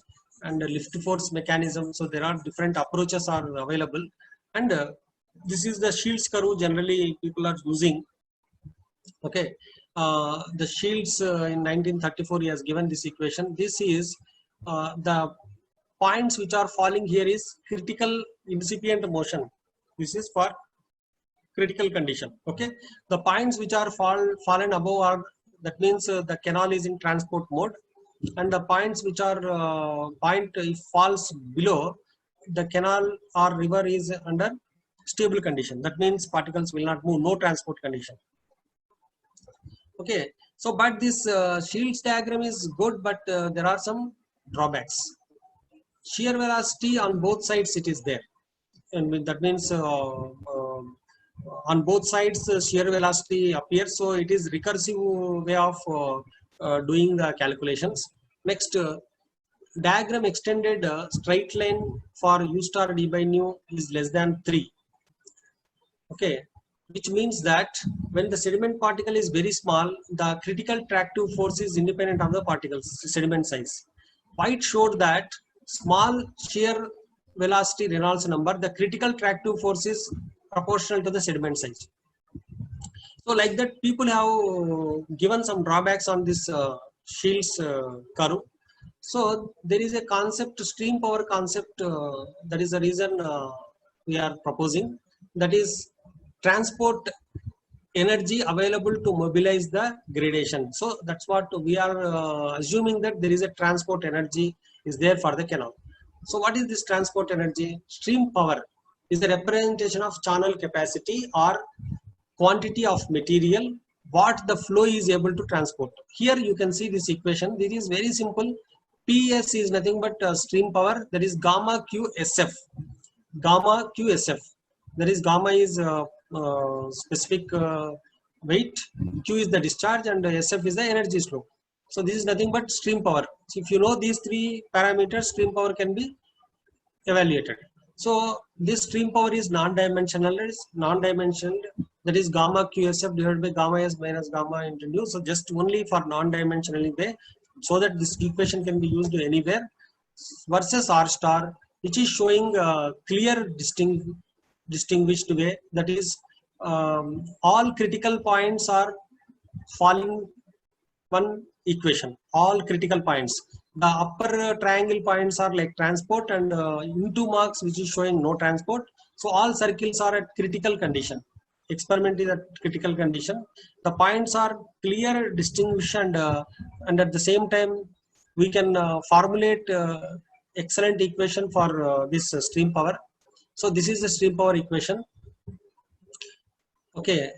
and lift force mechanism. So there are different approaches are available, and this is the Shields curve generally people are using. Okay, the Shields in 1934 he has given this equation. This is the points which are falling here is critical incipient motion. This is for critical condition. Okay, the points which are fallen above are, that means the canal is in transport mode, and the points which are point if falls below, the canal or river is under stable condition. That means particles will not move, no transport condition. Okay, so but this shields diagram is good, but there are some drawbacks. Shear velocity on both sides it is there, and that means on both sides shear velocity appears, so it is recursive way of doing the calculations. Next, diagram extended straight line for u star d by nu is less than 3. Okay, which means that when the sediment particle is very small, the critical tractive force is independent of the particle's sediment size. White showed that small shear velocity Reynolds number, the critical tractive force is proportional to the sediment size. So like that, people have given some drawbacks on this Shields curve. So there is a concept, stream power concept, that is the reason we are proposing, that is transport energy available to mobilize the gradation. So that's what we are assuming, that there is a transport energy is there for the canal. So what is this transport energy? Stream power is a representation of channel capacity or quantity of material what the flow is able to transport. Here you can see this equation. This is very simple. PS is nothing but stream power, that is gamma QSF. Gamma QSF. That is gamma is specific weight, Q is the discharge, and SF is the energy slope. So this is nothing but stream power. So if you know these three parameters, stream power can be evaluated. So this stream power is non-dimensional, that is gamma QSF divided by gamma S minus gamma into nu. So just only for non-dimensional way, so that this equation can be used anywhere, versus R star, which is showing clear distinguished way, that is all critical points are falling one equation, all critical points. The upper triangle points are like transport, and into marks which is showing no transport. So all circles are at critical condition. Experiment is at critical condition. The points are clear, distinguished, and at the same time we can formulate excellent equation for this stream power. So this is the stream power equation. Okay,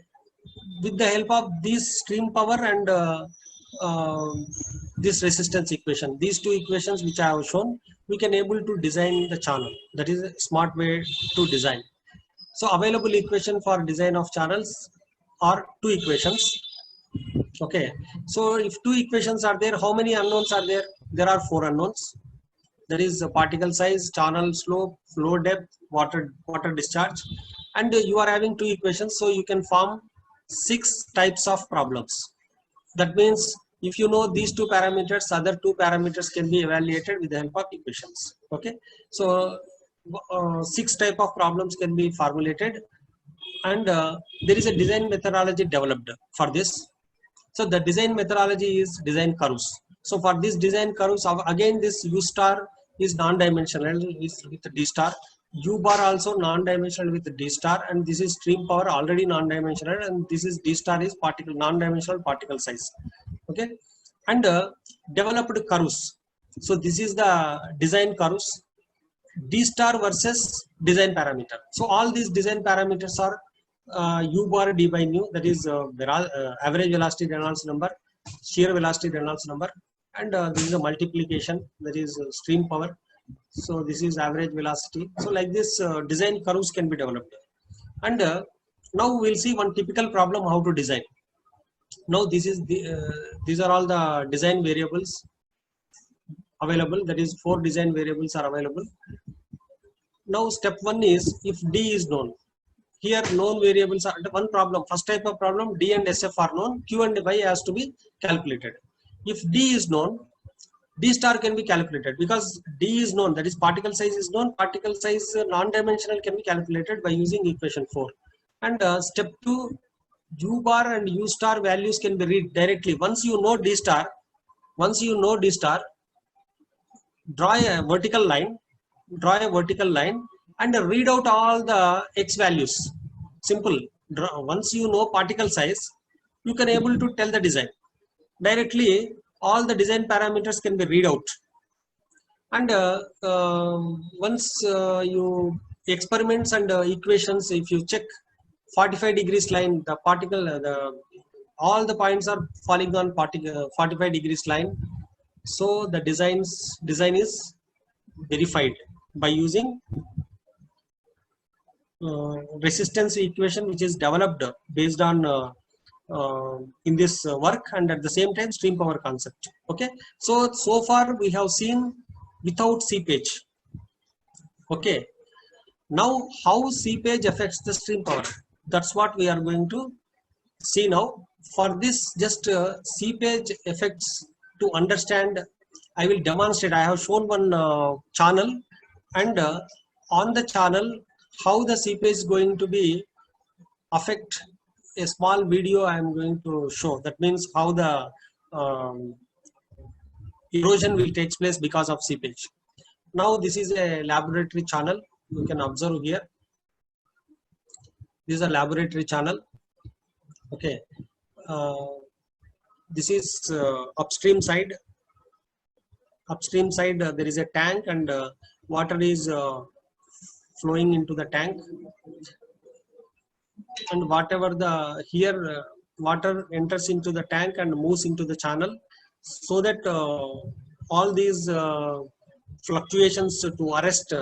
with the help of this stream power and this resistance equation, these two equations which I have shown, we can able to design the channel. That is a smart way to design. So available equation for design of channels are two equations. Okay, so if two equations are there, how many unknowns are there? There are 4 unknowns. There is particle size, channel slope, flow depth, water discharge, and you are having two equations, so you can form 6 types of problems. That means if you know these two parameters, other two parameters can be evaluated with the help of equations. Okay, so 6 type of problems can be formulated, and there is a design methodology developed for this. So the design methodology is design curves. So for this design curves, again this U star is non-dimensional with D star, U bar also non-dimensional with D star, and this is stream power already non-dimensional, and this is D star is particle non-dimensional particle size. Okay, and developed curves. So this is the design curves, D star versus design parameter. So all these design parameters are U bar D by nu, that is average velocity Reynolds number, shear velocity Reynolds number, and this is a multiplication, that is stream power. So this is average velocity. So like this design curves can be developed. And now we'll see one typical problem how to design. Now this is these are all the design variables available, that is 4 design variables are available. Now step 1 is if D is known. Here known variables are one problem. First type of problem, D and SF are known, Q and Y has to be calculated. If D is known, D star can be calculated because D is known, that is particle size is known. Particle size non-dimensional can be calculated by using equation 4. And step 2, U bar and U star values can be read directly. Once you know D star, draw a vertical line and read out all the X values. Simple. once you know particle size, you can able to tell the design directly. All the design parameters can be read out, and once you experiments and equations, if you check 45 degrees line, the particle all the points are falling on 45 degrees line. So the design is verified by using resistance equation, which is developed based on in this work, and at the same time stream power concept. Okay, so far we have seen without seepage. Okay, now how seepage affects the stream power, that's what we are going to see now. For this, just seepage effects to understand, I will demonstrate. I have shown one channel, and on the channel how the seepage is going to be affect. A small video I am going to show. That means how the erosion will take place because of seepage. Now this is a laboratory channel. You can observe here. This is a laboratory channel. Okay. This is upstream side. Upstream side, there is a tank, and water is flowing into the tank. And whatever the here water enters into the tank and moves into the channel, so that all these fluctuations to arrest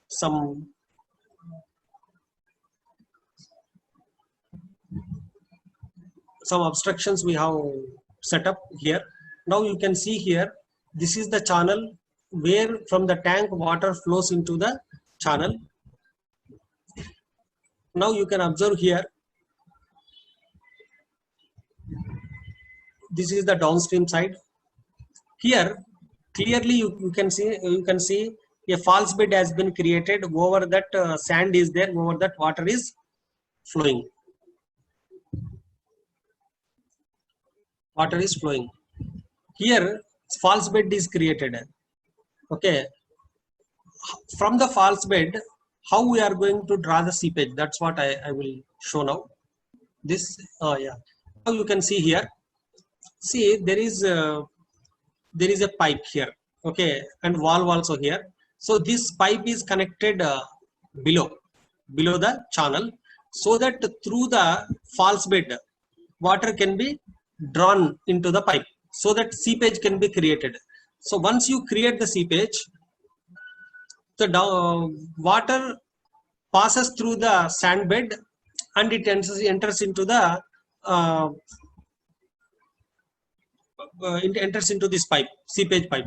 some obstructions we have set up here. Now you can see here, this is the channel where from the tank water flows into the channel. Now you can observe here, this is the downstream side. Here clearly you can see a false bed has been created. Over that sand is there, over that water is flowing. Water is flowing. Here false bed is created. Okay, from the false bed, how we are going to draw the seepage, that's what I will show now. This yeah, now you can see here, see there is a pipe here. Okay, and valve also here. So this pipe is connected below the channel, so that through the false bed water can be drawn into the pipe, so that seepage can be created. So once you create the seepage, the water passes through the sand bed, and it enters into the enters into this pipe, seepage pipe.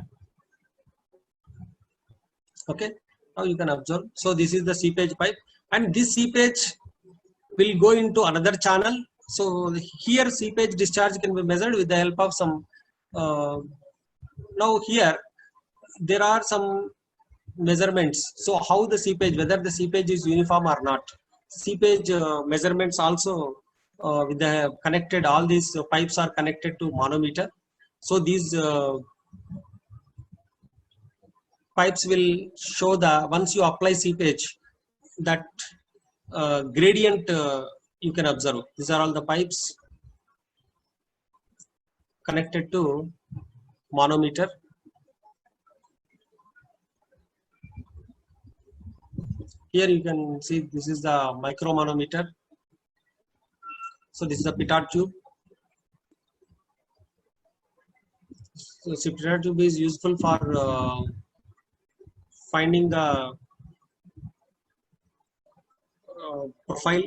Okay, now you can observe. So this is the seepage pipe, and this seepage will go into another channel. So here seepage discharge can be measured with the help of some now here there are some measurements. So how the seepage, whether the seepage is uniform or not, seepage measurements also with the connected, all these pipes are connected to manometer. So these pipes will show the, once you apply seepage, that gradient you can observe. These are all the pipes connected to manometer. Here you can see this is the micromanometer. So this is a pitot tube. So pitot tube is useful for finding the profile.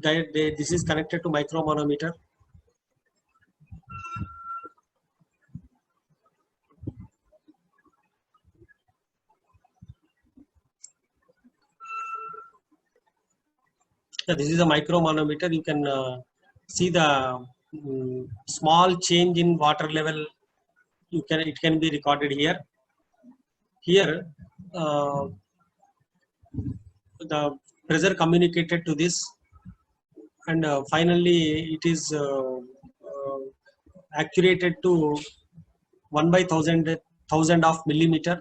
This is connected to micromanometer. Yeah, this is a micromanometer. You can see the small change in water level. It can be recorded here. Here the pressure communicated to this, and finally it is accurated to 1/1000 of millimeter.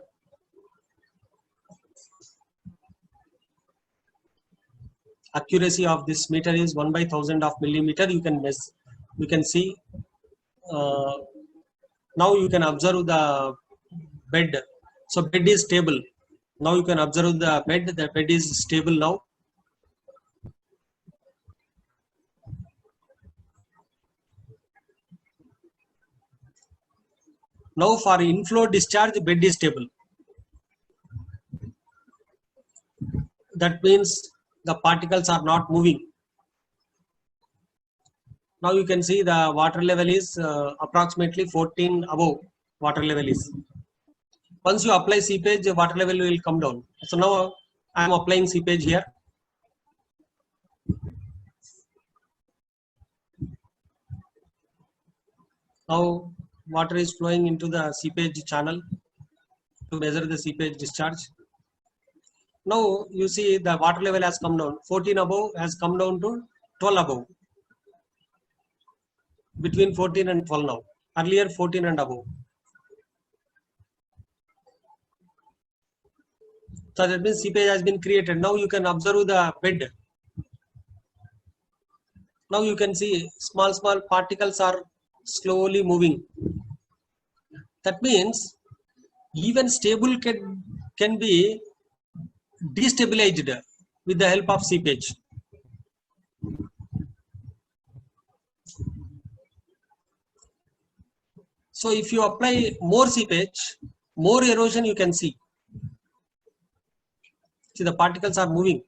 accuracy of this meter is 1/1000 of millimeter. You can see. Now you can observe the bed. So bed is stable. Now you can observe the bed. The bed is stable now. Now for inflow discharge, bed is stable. That means the particles are not moving. Now you can see the water level is approximately 14 above water level is. Once you apply seepage, the water level will come down. So now I am applying seepage here. Now water is flowing into the seepage channel to measure the seepage discharge. Now you see the water level has come down. 14 above has come down to 12 above. Between 14 and 12 now. Earlier 14 and above. So that means seepage has been created. Now you can observe the bed. Now you can see small particles are slowly moving. That means even stable can be destabilized with the help of seepage. So if you apply more seepage, more erosion you can see. See, the particles are moving.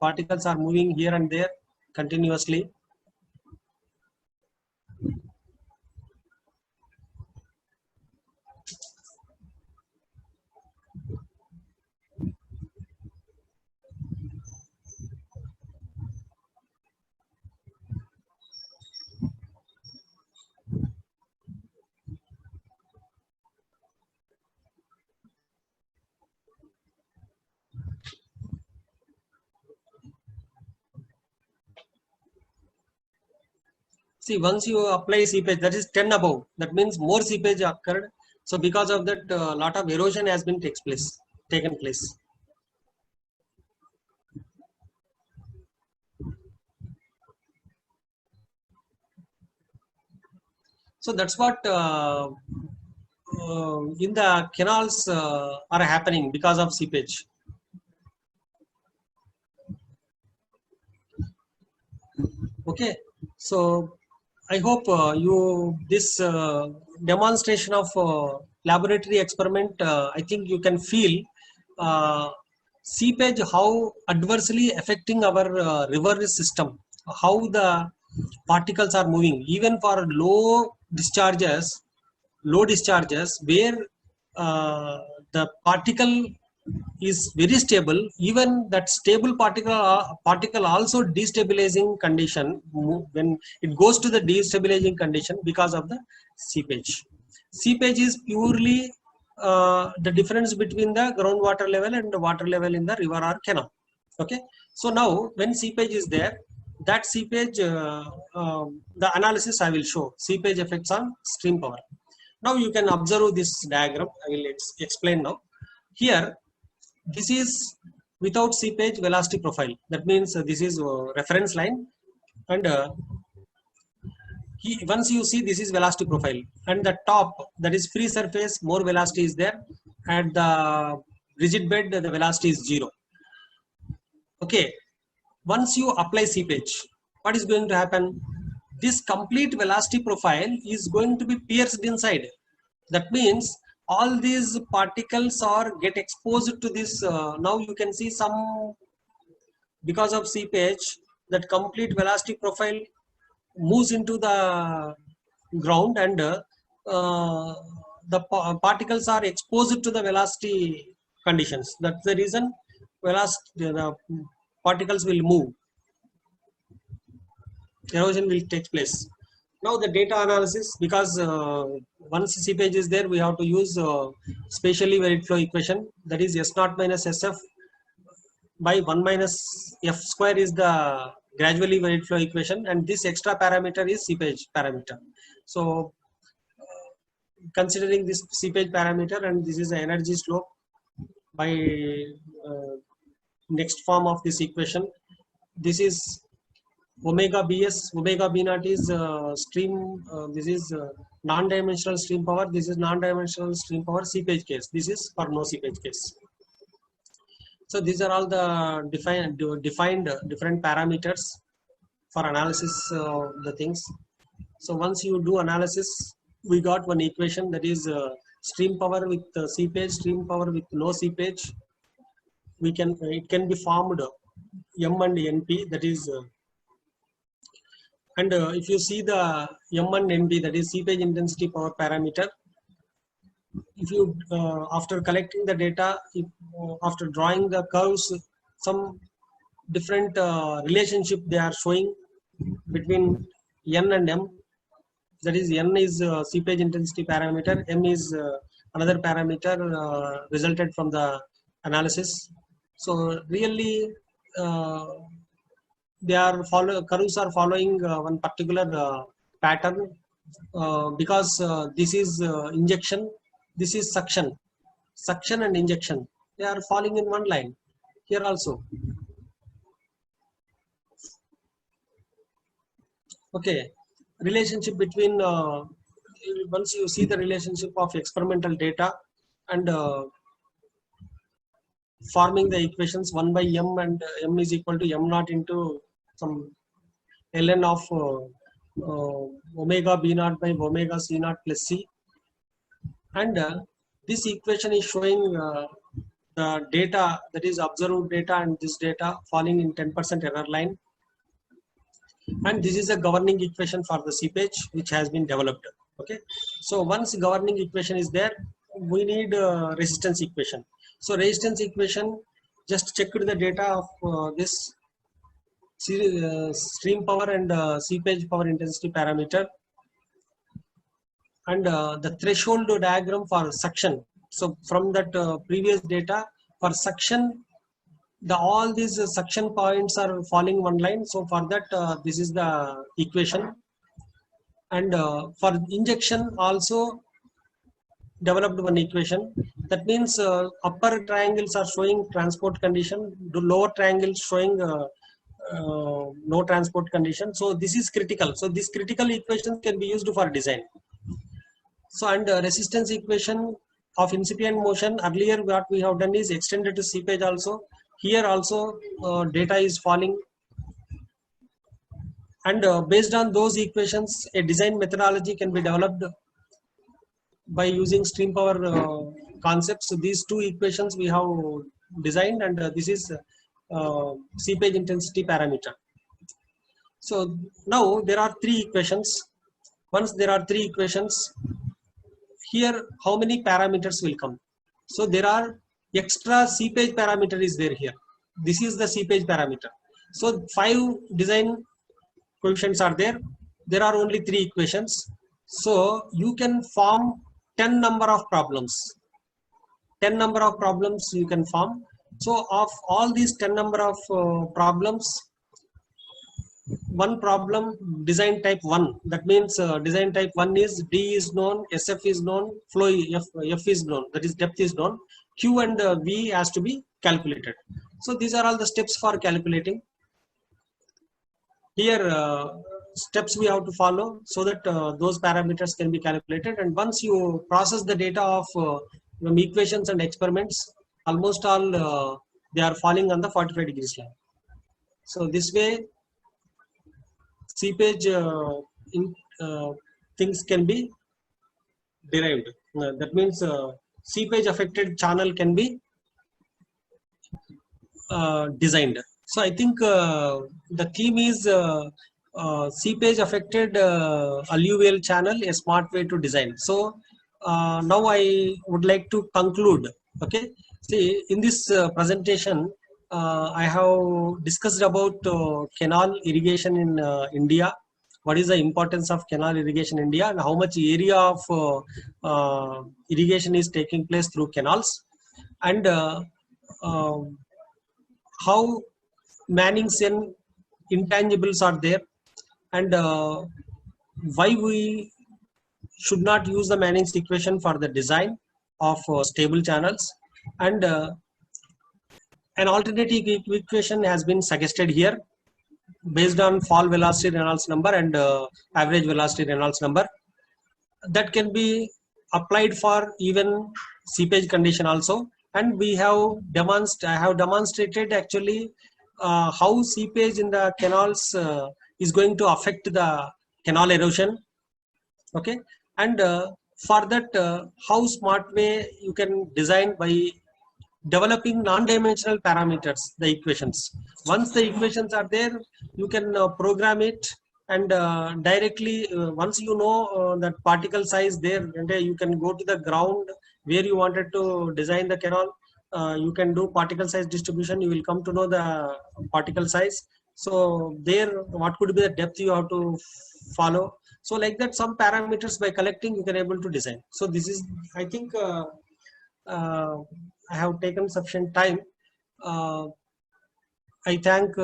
Particles are moving here and there continuously. See, once you apply seepage, that is 10 above, that means more seepage occurred. So because of that, lot of erosion has been taken place. So that's what in the canals are happening because of seepage. Okay, so I hope this demonstration of laboratory experiment, I think you can feel seepage how adversely affecting our river system, how the particles are moving, even for low discharges where the particle is very stable. Even that stable particle also destabilizing condition when it goes to the destabilizing condition because of the seepage. Seepage is purely the difference between the groundwater level and the water level in the river or canal. Okay, so now when seepage is there, that seepage the analysis I will show seepage effects on stream power. Now you can observe this diagram. I will explain now. Here, this is without seepage velocity profile. That means this is reference line, and once you see, this is velocity profile, and the top, that is free surface, more velocity is there. At the rigid bed, the velocity is 0. Okay, once you apply seepage, what is going to happen? This complete velocity profile is going to be pierced inside. That means all these particles are get exposed to this. Now you can see some, because of seepage, that complete velocity profile moves into the ground, and the particles are exposed to the velocity conditions. That's the reason the particles will move. Erosion will take place. Now the data analysis, because once seepage is there, we have to use spatially varied flow equation, that is S0 minus SF by 1 minus F square is the gradually varied flow equation, and this extra parameter is seepage parameter. So considering this seepage parameter, and this is the energy slope by next form of this equation. This is omega bs, omega b naught is stream, this is non-dimensional stream power, this is non-dimensional stream power seepage case, this is for no seepage case. So these are all the defined different parameters for analysis of the things. So once you do analysis, we got one equation, that is stream power with seepage, stream power with no seepage. It can be formed M and NP, that is and if you see the M and NP, that is seepage intensity power parameter, if you after collecting the data, after drawing the curves, some different relationship they are showing between N and M. That is, N is seepage intensity parameter, M is another parameter resulted from the analysis. So really curves are following one particular pattern because this is injection, this is suction and injection, they are falling in one line here also. Okay, relationship between once you see the relationship of experimental data and forming the equations 1 by m, and m is equal to m naught into some ln of omega b naught by omega c naught plus c, and this equation is showing the data, that is observed data, and this data falling in 10% error line. And this is a governing equation for the seepage which has been developed. Okay, so once governing equation is there, we need resistance equation. So resistance equation, just check the data of this stream power and seepage power intensity parameter, and the threshold diagram for suction. So from that previous data for suction, all these suction points are falling one line. So for that this is the equation. And for injection also developed one equation. That means upper triangles are showing transport condition, the lower triangles showing no transport condition. So this is critical. So this critical equation can be used for design. So and resistance equation of incipient motion, earlier what we have done is extended to seepage also. Here also data is falling, and based on those equations, a design methodology can be developed by using stream power concepts. So these two equations we have designed, and this is seepage intensity parameter. So now there are three equations. Once there are three equations, here how many parameters will come? So there are extra seepage parameter is there here. This is the seepage parameter. So 5 design coefficients are there. There are only 3 equations. So you can form 10 number of problems. 10 number of problems you can form. So of all these 10 number of problems, one problem design type 1, that means design type 1 is D is known, SF is known, flow F is known, that is depth is known, Q and V has to be calculated. So these are all the steps for calculating. Here steps we have to follow so that those parameters can be calculated, and once you process the data of equations and experiments, almost all they are falling on the 45 degrees line. So this way seepage things can be derived. That means seepage affected channel can be designed. So I think the theme is seepage affected alluvial channel, a smart way to design. So now I would like to conclude. Okay, see, in this presentation I have discussed about canal irrigation in India. What is the importance of canal irrigation in India, and how much area of irrigation is taking place through canals, and how Manning's and intangibles are there, and why we should not use the Manning's equation for the design of stable channels, and An alternative equation has been suggested here based on fall velocity Reynolds number and average velocity Reynolds number. That can be applied for even seepage condition also. And we have I have demonstrated actually how seepage in the canals is going to affect the canal erosion. Okay, and for that, how smart way you can design by developing non-dimensional parameters, the equations. Once the equations are there, you can program it, and directly once you know that particle size there, and you can go to the ground where you wanted to design the canal. You can do particle size distribution. You will come to know the particle size. So there, what could be the depth you have to follow. So like that, some parameters by collecting you can able to design. So this is, I think, I have taken sufficient time. I thank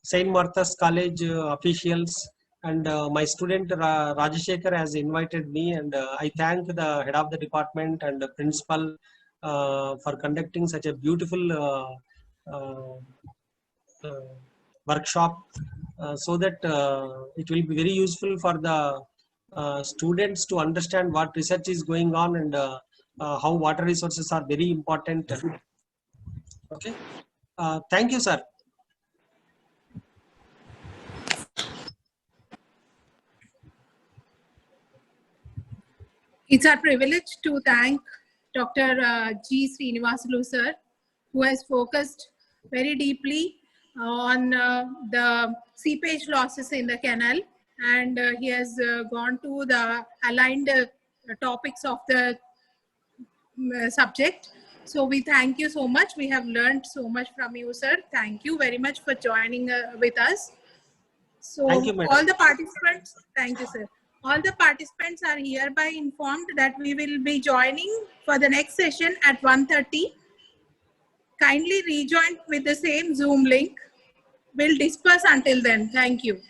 Saint Martha's College officials and my student Rajashekar has invited me, and I thank the head of the department and the principal for conducting such a beautiful workshop, so that it will be very useful for the students to understand what research is going on, and how water resources are very important. Okay, thank you, sir. It's our privilege to thank Dr. G. Srinivasulu sir, who has focused very deeply on the seepage losses in the canal, and he has gone to the aligned topics of the subject. So we thank you so much. We have learned so much from you, sir. Thank you very much for joining with us. So Thank you, madam. all the participants, thank you, sir. All the participants are hereby informed that we will be joining for the next session at 1:30. Kindly rejoin with the same Zoom link. We'll disperse until then. Thank you.